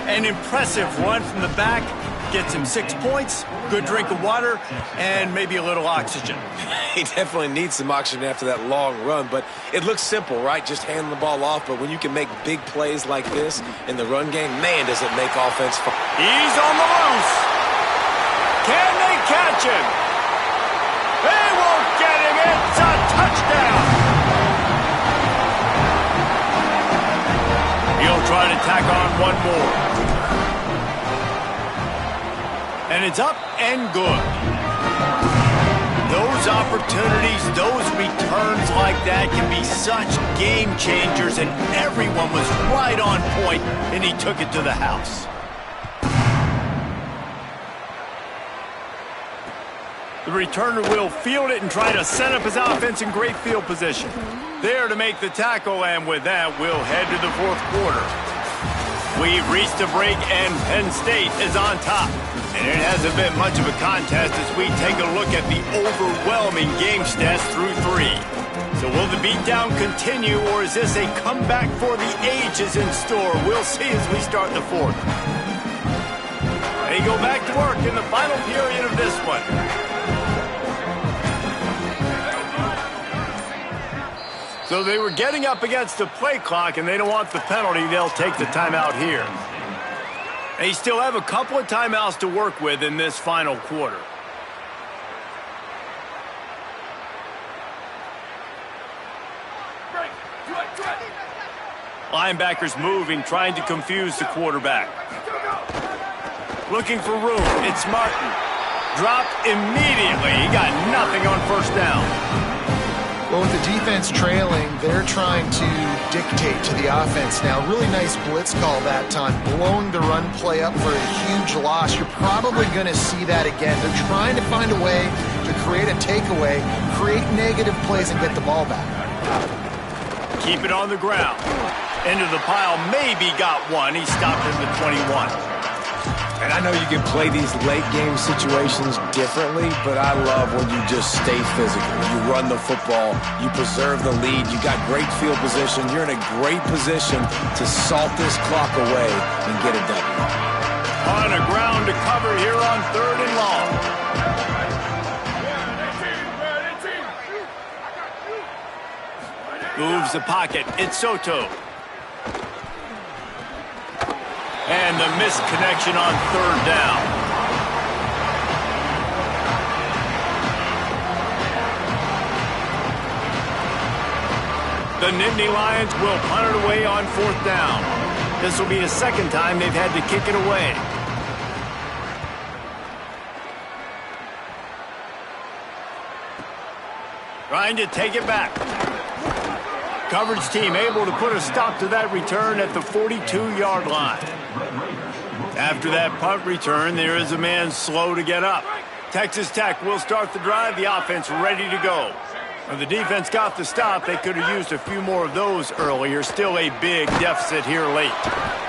An impressive run from the back. Gets him 6 points, good drink of water, and maybe a little oxygen. He definitely needs some oxygen after that long run, but it looks simple, right? Just handing the ball off, but when you can make big plays like this in the run game, man, does it make offense fun. He's on the loose. Can they catch him? They won't get him. It's a touchdown. He'll try to tack on one more. And it's up and good. Those opportunities, those returns like that can be such game changers, and everyone was right on point, and he took it to the house. The returner will field it and try to set up his offense in great field position. There to make the tackle, and with that, we'll head to the 4th quarter. We've reached a break, and Penn State is on top. And it hasn't been much of a contest as we take a look at the overwhelming game stats through 3. So will the beatdown continue, or is this a comeback for the ages in store? We'll see as we start the 4th. They go back to work in the final period of this one. So they were getting up against the play clock, and they don't want the penalty. They'll take the timeout here. They still have a couple of timeouts to work with in this final quarter. Linebackers moving, trying to confuse the quarterback. Looking for room. It's Martin. Dropped immediately. He got nothing on 1st down. Well, with the defense trailing, they're trying to dictate to the offense now. Really nice blitz call that time, blowing the run play up for a huge loss. You're probably going to see that again. They're trying to find a way to create a takeaway, create negative plays, and get the ball back. Keep it on the ground. Into the pile, maybe got one. He stopped at the 21. And I know you can play these late game situations differently, but I love when you just stay physical. You run the football, you preserve the lead, you got great field position, you're in a great position to salt this clock away and get it done. On the ground to cover here on 3rd and long. Moves the pocket. It's Soto. And the missed connection on 3rd down. The Nittany Lions will punt it away on 4th down. This will be the 2nd time they've had to kick it away. Trying to take it back. Coverage team able to put a stop to that return at the 42-yard line. After that punt return, there is a man slow to get up. Texas Tech will start the drive, the offense ready to go. Well, the defense got the stop. They could have used a few more of those earlier. Still a big deficit here late.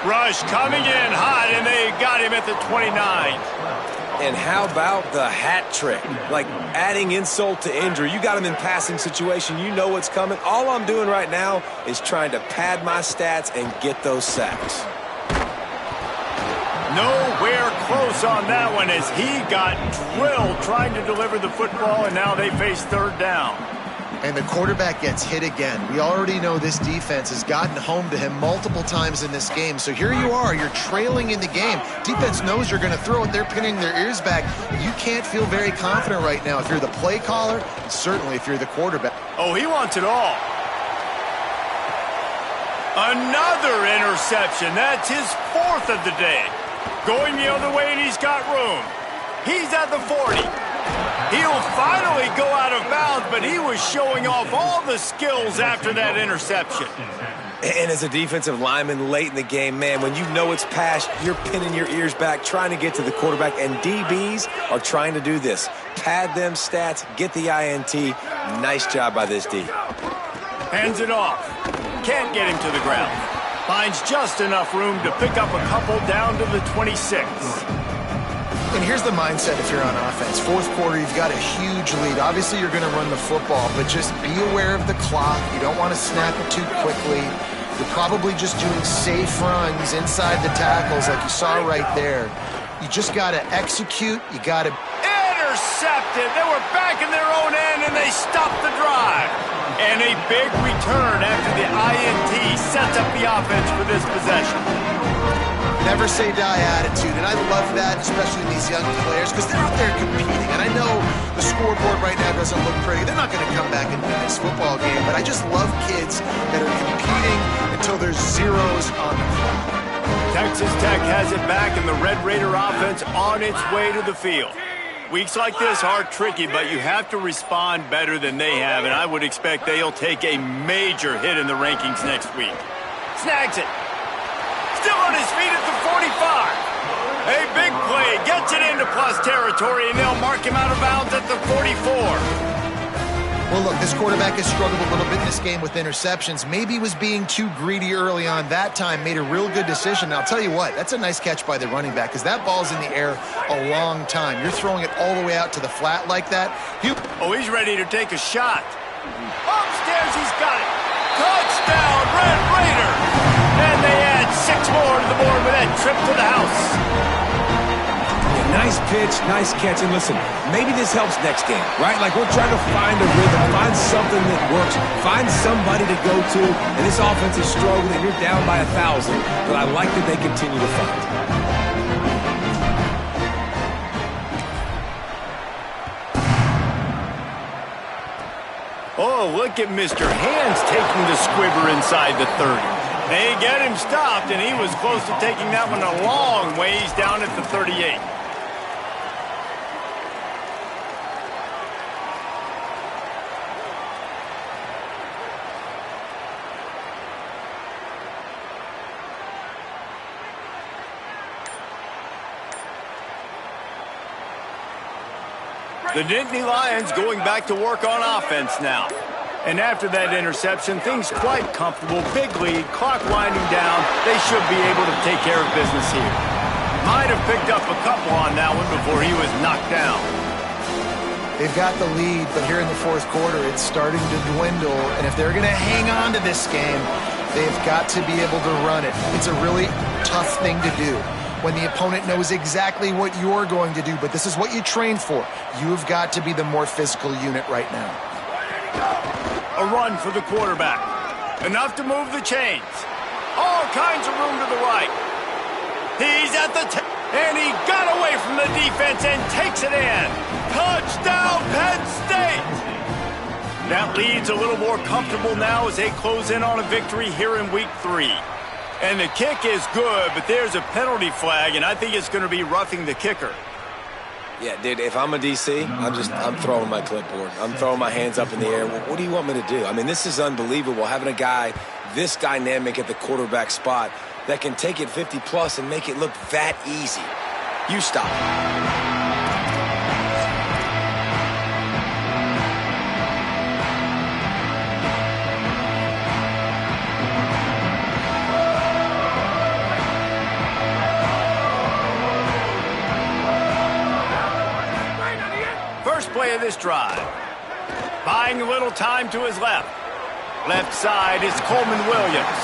Rush coming in hot, and they got him at the 29. And how about the hat trick? Like adding insult to injury. You got him in passing situation. You know what's coming. All I'm doing right now is trying to pad my stats and get those sacks. Nowhere close on that one as he got drilled trying to deliver the football, and now they face third down. And the quarterback gets hit again. We already know this defense has gotten home to him multiple times in this game. So here you are, you're trailing in the game. Defense knows you're going to throw it. They're pinning their ears back. You can't feel very confident right now if you're the play caller, and certainly if you're the quarterback. Oh, he wants it all. Another interception. That's his fourth of the day. Going the other way, and he's got room. He's at the 40. He'll finally go out of bounds, but he was showing off all the skills after that interception. And as a defensive lineman late in the game, man, when you know it's pass, you're pinning your ears back, trying to get to the quarterback, and DBs are trying to do this. Pad them stats, get the INT. Nice job by this D. Hands it off. Can't get him to the ground. Finds just enough room to pick up a couple down to the 26. And here's the mindset if you're on offense. Fourth quarter, you've got a huge lead. Obviously, you're going to run the football, but just be aware of the clock. You don't want to snap it too quickly. You're probably just doing safe runs inside the tackles like you saw right there. You just got to execute. You got to... Intercepted. They were back in their own end, and they stopped the drive. And a big return after the INT sets up the offense for this possession. Never say die attitude, and I love that, especially these young players, because they're out there competing. And I know the scoreboard right now doesn't look pretty. They're not going to come back and win this football game, but I just love kids that are competing until there's zeros on the clock. Texas Tech has it back, and the Red Raider offense on its way to the field. Weeks like this are tricky, but you have to respond better than they have, and I would expect they'll take a major hit in the rankings next week. Snags it. Still on his feet at the 45. A big play, gets it into plus territory, and they'll mark him out of bounds at the 44. Well, look, this quarterback has struggled a little bit in this game with interceptions. Maybe he was being too greedy early on. That time made a real good decision. And I'll tell you what, that's a nice catch by the running back because that ball's in the air a long time. You're throwing it all the way out to the flat like that. Oh, he's ready to take a shot. Upstairs, he's got it. Touchdown, Red Raider. And they add 6 more to the board with that trip to the house. Nice pitch, nice catch, and listen, maybe this helps next game, right? Like we're trying to find a rhythm, find something that works, find somebody to go to, and this offense is struggling, and you're down by 1,000, but I like that they continue to fight. Oh, look at Mr. Hands taking the squibber inside the 30. They get him stopped, and he was close to taking that one a long ways down at the 38. The Nittany Lions going back to work on offense now. And after that interception, things quite comfortable. Big lead, clock winding down. They should be able to take care of business here. Might have picked up a couple on that one before he was knocked down. They've got the lead, but here in the fourth quarter, it's starting to dwindle. And if they're going to hang on to this game, they've got to be able to run it. It's a really tough thing to do when the opponent knows exactly what you're going to do, but this is what you train for. You've got to be the more physical unit right now. A run for the quarterback. Enough to move the chains. All kinds of room to the right. He's at the and he got away from the defense and takes it in. Touchdown, Penn State! That lead's a little more comfortable now as they close in on a victory here in week 3. And the kick is good, but there's a penalty flag, and I think it's going to be roughing the kicker. Yeah, dude, if I'm a DC, I'm throwing my clipboard. I'm throwing my hands up in the air. What do you want me to do? I mean, this is unbelievable, having a guy this dynamic at the quarterback spot that can take it 50-plus and make it look that easy. You stop. of this drive. Buying a little time to his left. Left side is Coleman Williams.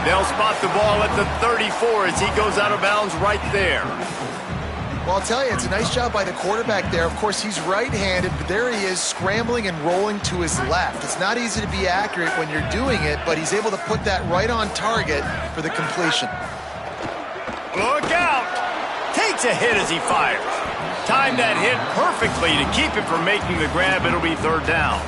They'll spot the ball at the 34 as he goes out of bounds right there. Well, I'll tell you, it's a nice job by the quarterback there. Of course, he's right-handed, but there he is scrambling and rolling to his left. It's not easy to be accurate when you're doing it, but he's able to put that right on target for the completion. Look out! Takes a hit as he fires. Timed that hit perfectly to keep it from making the grab. It'll be third down.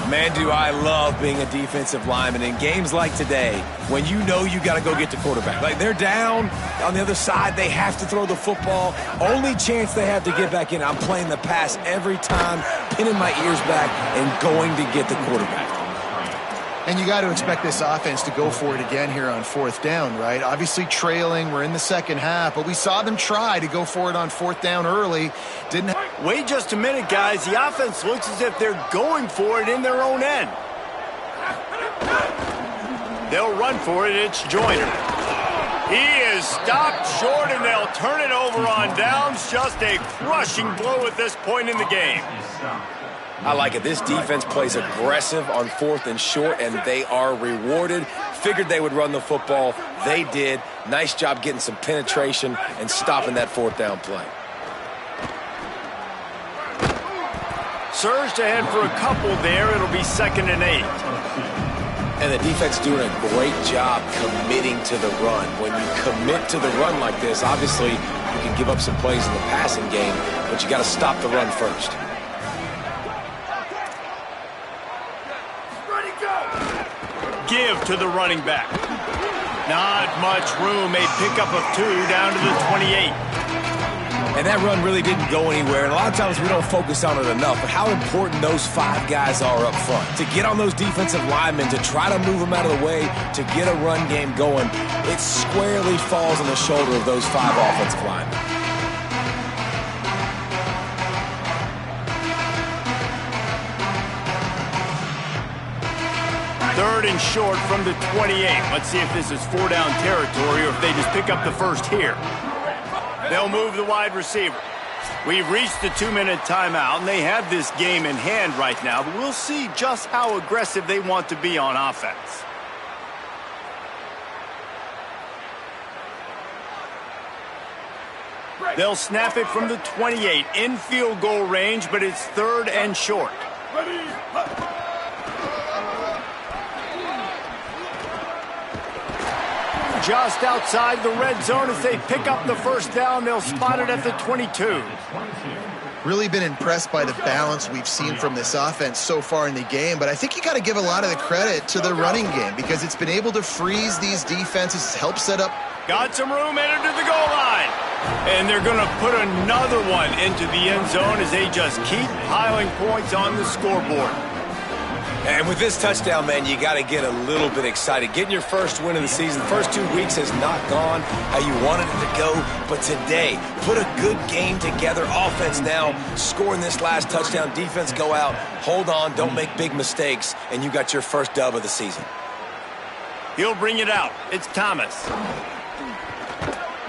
Man, do I love being a defensive lineman in games like today when you know you got to go get the quarterback. Like, they're down on the other side. They have to throw the football. Only chance they have to get back in. I'm playing the pass every time, pinning my ears back and going to get the quarterback. And you got to expect this offense to go for it again here on fourth down, right? Obviously trailing. We're in the second half, but we saw them try to go for it on fourth down early. Didn't. Wait just a minute, guys. The offense looks as if they're going for it in their own end. They'll run for it. It's Joyner. He is stopped short, and they'll turn it over on downs. Just a crushing blow at this point in the game. I like it. This defense plays aggressive on fourth and short, and they are rewarded. Figured they would run the football. They did. Nice job getting some penetration and stopping that fourth down play. Surged ahead for a couple there. It'll be 2nd and 8. And the defense doing a great job committing to the run. When you commit to the run like this, obviously you can give up some plays in the passing game, but you got to stop the run first. Give to the running back. Not much room. A pickup of 2 down to the 28. And that run really didn't go anywhere. And a lot of times we don't focus on it enough. But how important those 5 guys are up front. To get on those defensive linemen, to try to move them out of the way, to get a run game going, it squarely falls on the shoulder of those 5 offensive linemen. Third and short from the 28. Let's see if this is 4-down territory or if they just pick up the first here. They'll move the wide receiver. We've reached the 2-minute timeout, and they have this game in hand right now, but we'll see just how aggressive they want to be on offense. They'll snap it from the 28 in field goal range, but it's 3rd and short. Just outside the red zone as they pick up the first down. They'll spot it at the 22. Really been impressed by the balance we've seen from this offense so far in the game, but I think you got to give a lot of the credit to the running game because it's been able to freeze these defenses, help set up. Got some room, headed to the goal line. And they're going to put another one into the end zone as they just keep piling points on the scoreboard. And with this touchdown, man, you got to get a little bit excited. Getting your first win of the season, the first 2 weeks has not gone how you wanted it to go. But today, put a good game together. Offense now, scoring this last touchdown. Defense go out, hold on, don't make big mistakes, and you got your first dub of the season. He'll bring it out. It's Thomas.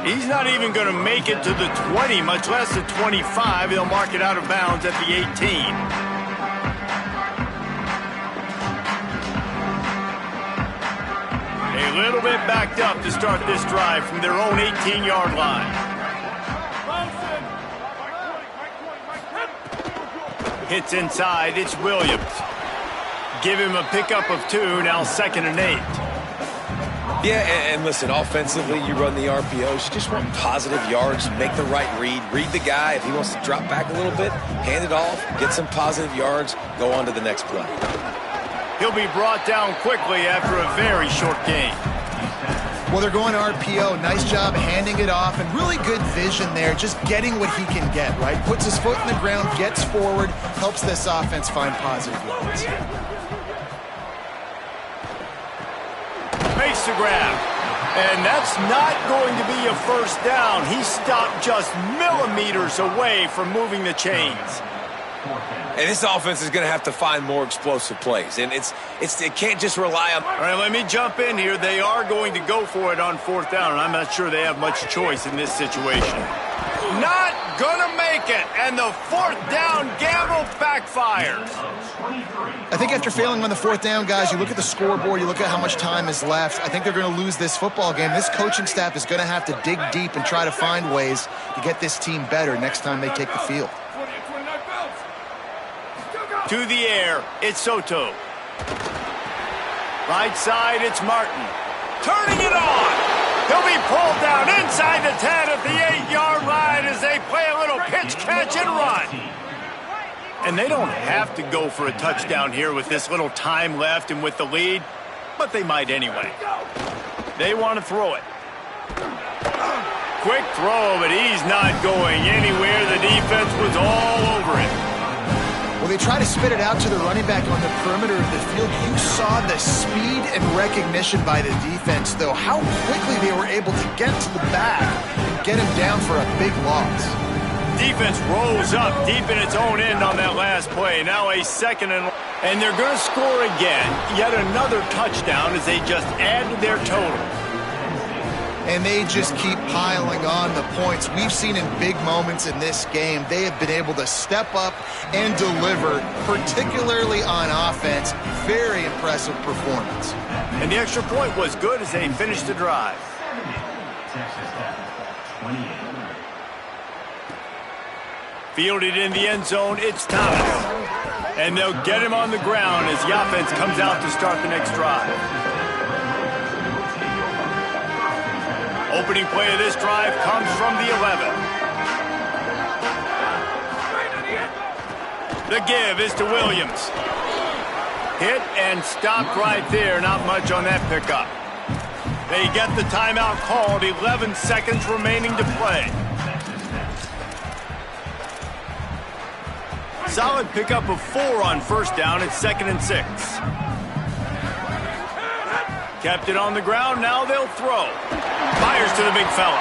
He's not even going to make it to the 20, much less the 25. He'll mark it out of bounds at the 18. A little bit backed up to start this drive from their own 18-yard line. Hits inside. It's Williams. Give him a pickup of 2. Now 2nd and 8. Yeah, and listen, offensively, you run the RPOs. You just want positive yards, make the right read. Read the guy. If he wants to drop back a little bit, hand it off, get some positive yards, go on to the next play. He'll be brought down quickly after a very short game. Well, they're going to RPO. Nice job handing it off, and really good vision there, just getting what he can get, right? Puts his foot in the ground, gets forward, helps this offense find positive yards. Makes the grab. And that's not going to be a first down. He stopped just millimeters away from moving the chains. And this offense is going to have to find more explosive plays. And it can't just rely on... All right, let me jump in here. They are going to go for it on 4th down, and I'm not sure they have much choice in this situation. Not gonna make it, and the fourth down gamble backfires. I think after failing on the fourth down, guys, you look at the scoreboard, you look at how much time is left. I think they're going to lose this football game. This coaching staff is going to have to dig deep and try to find ways to get this team better next time they take the field. To the air, it's Soto. Right side, it's Martin. Turning it on. He'll be pulled down inside the 10 at the 8-yard line as they play a little pitch, catch, and run. And they don't have to go for a touchdown here with this little time left and with the lead, but they might anyway. They want to throw it. Quick throw, but he's not going anywhere. The defense was all over it. Well, they try to spit it out to the running back on the perimeter of the field. You saw the speed and recognition by the defense, though, how quickly they were able to get to the back and get him down for a big loss. Defense rolls up deep in its own end on that last play. Now a second and they're going to score again. Yet another touchdown as they just add to their total. And they just keep piling on the points. We've seen in big moments in this game, they have been able to step up and deliver, particularly on offense. Very impressive performance. And the extra point was good as they finished the drive. Texas Tech, 28. Fielded in the end zone, it's Thomas. And they'll get him on the ground as the offense comes out to start the next drive. Opening play of this drive comes from the 11. The give is to Williams. Hit and stopped right there. Not much on that pickup. They get the timeout called. 11 seconds remaining to play. Solid pickup of 4 on first down. It's 2nd and 6. Kept it on the ground. Now they'll throw. Fires to the big fella.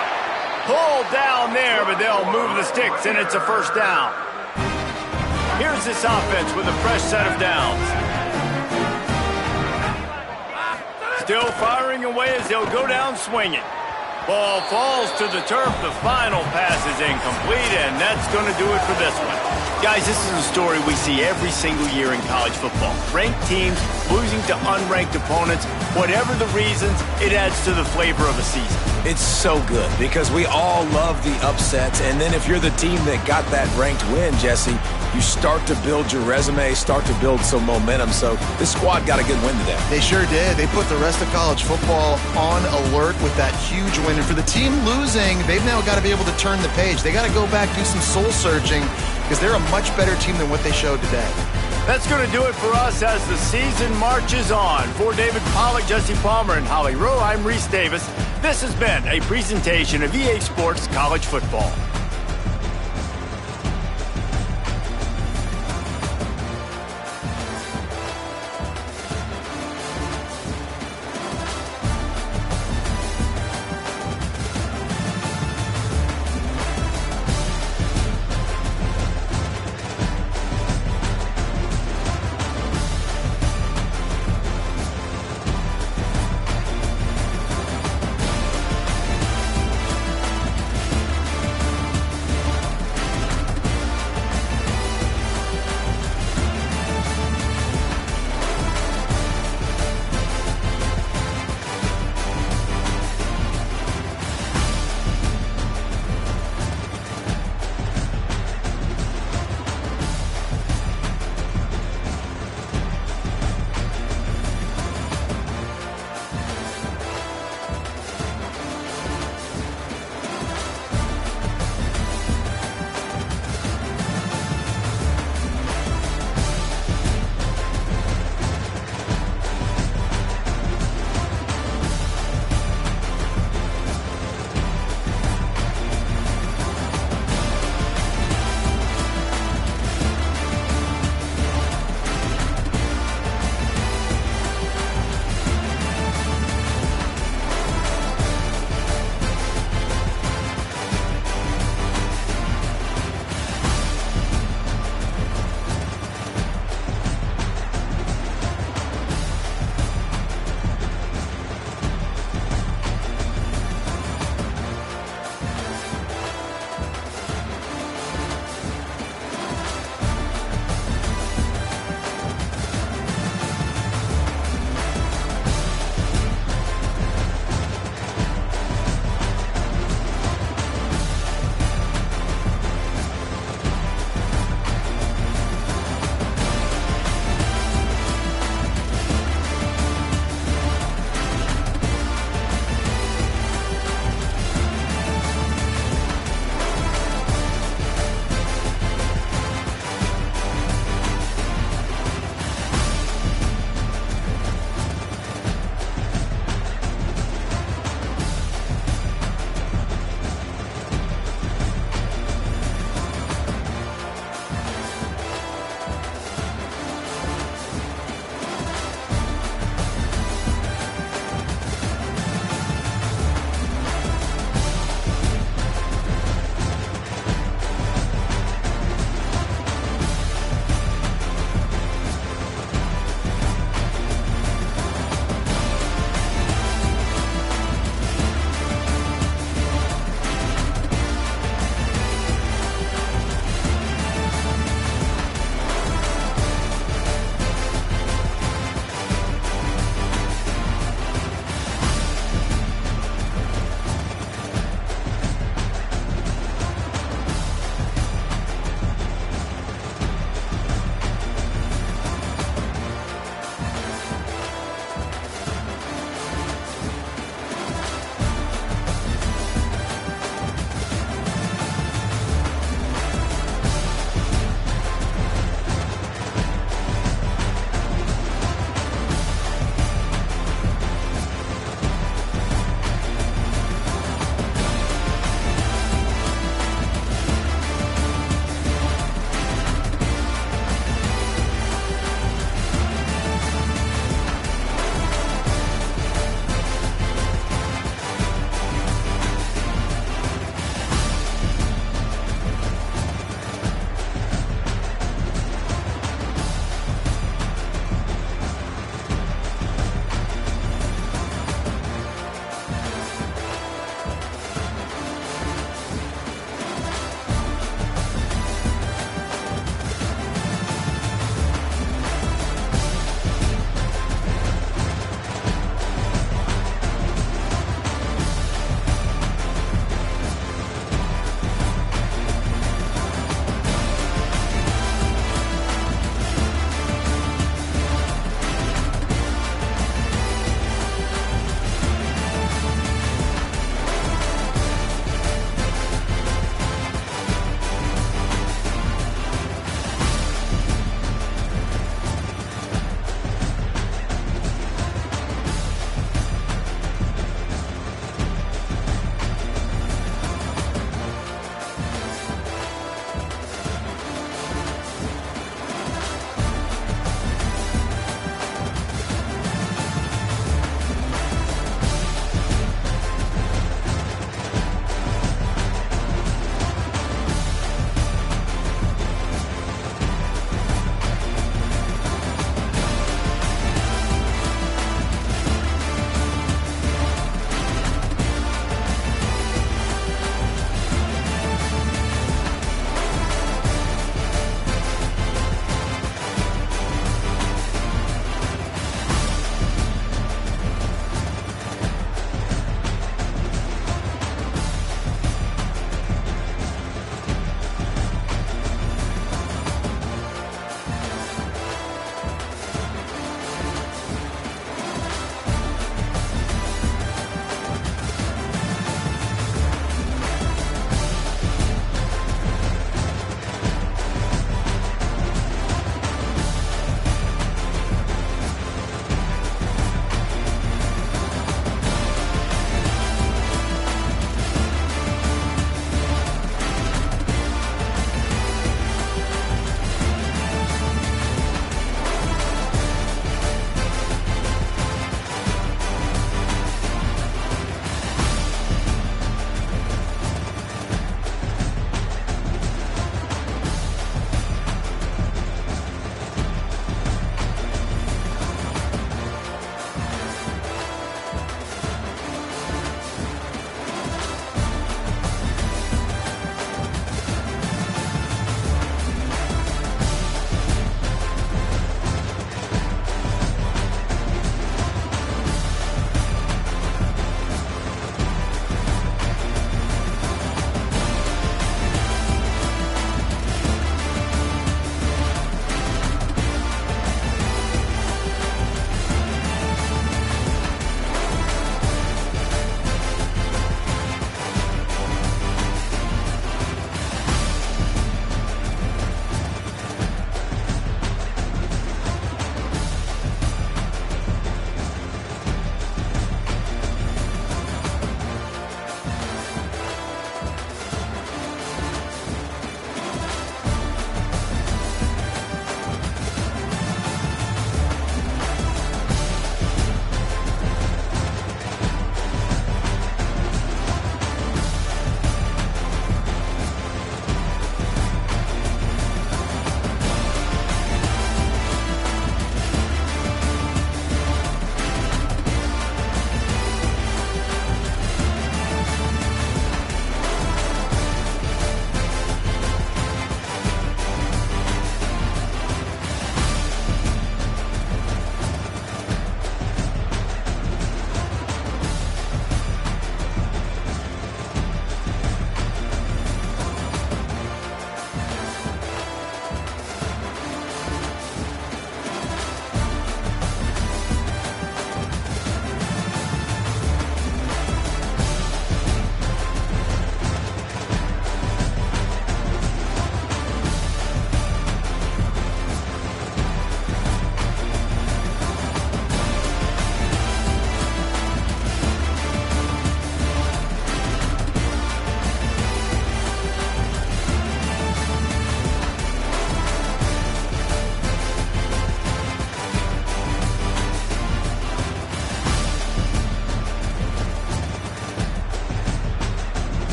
Pulled down there, but they'll move the sticks, and it's a first down. Here's this offense with a fresh set of downs. Still firing away as they'll go down swinging. Ball falls to the turf. The final pass is incomplete, and that's going to do it for this one. Guys, this is a story we see every single year in college football. Ranked teams losing to unranked opponents. Whatever the reasons, it adds to the flavor of a season. It's so good because we all love the upsets, and then if you're the team that got that ranked win, Jesse, you start to build your resume, start to build some momentum. So this squad got a good win today. They sure did. They put the rest of college football on alert with that huge win. And for the team losing, they've now got to be able to turn the page. They got to go back, do some soul searching, because they're a much better team than what they showed today. That's going to do it for us as the season marches on. For David Pollack, Jesse Palmer, and Holly Rowe, I'm Reese Davis. This has been a presentation of EA Sports College Football.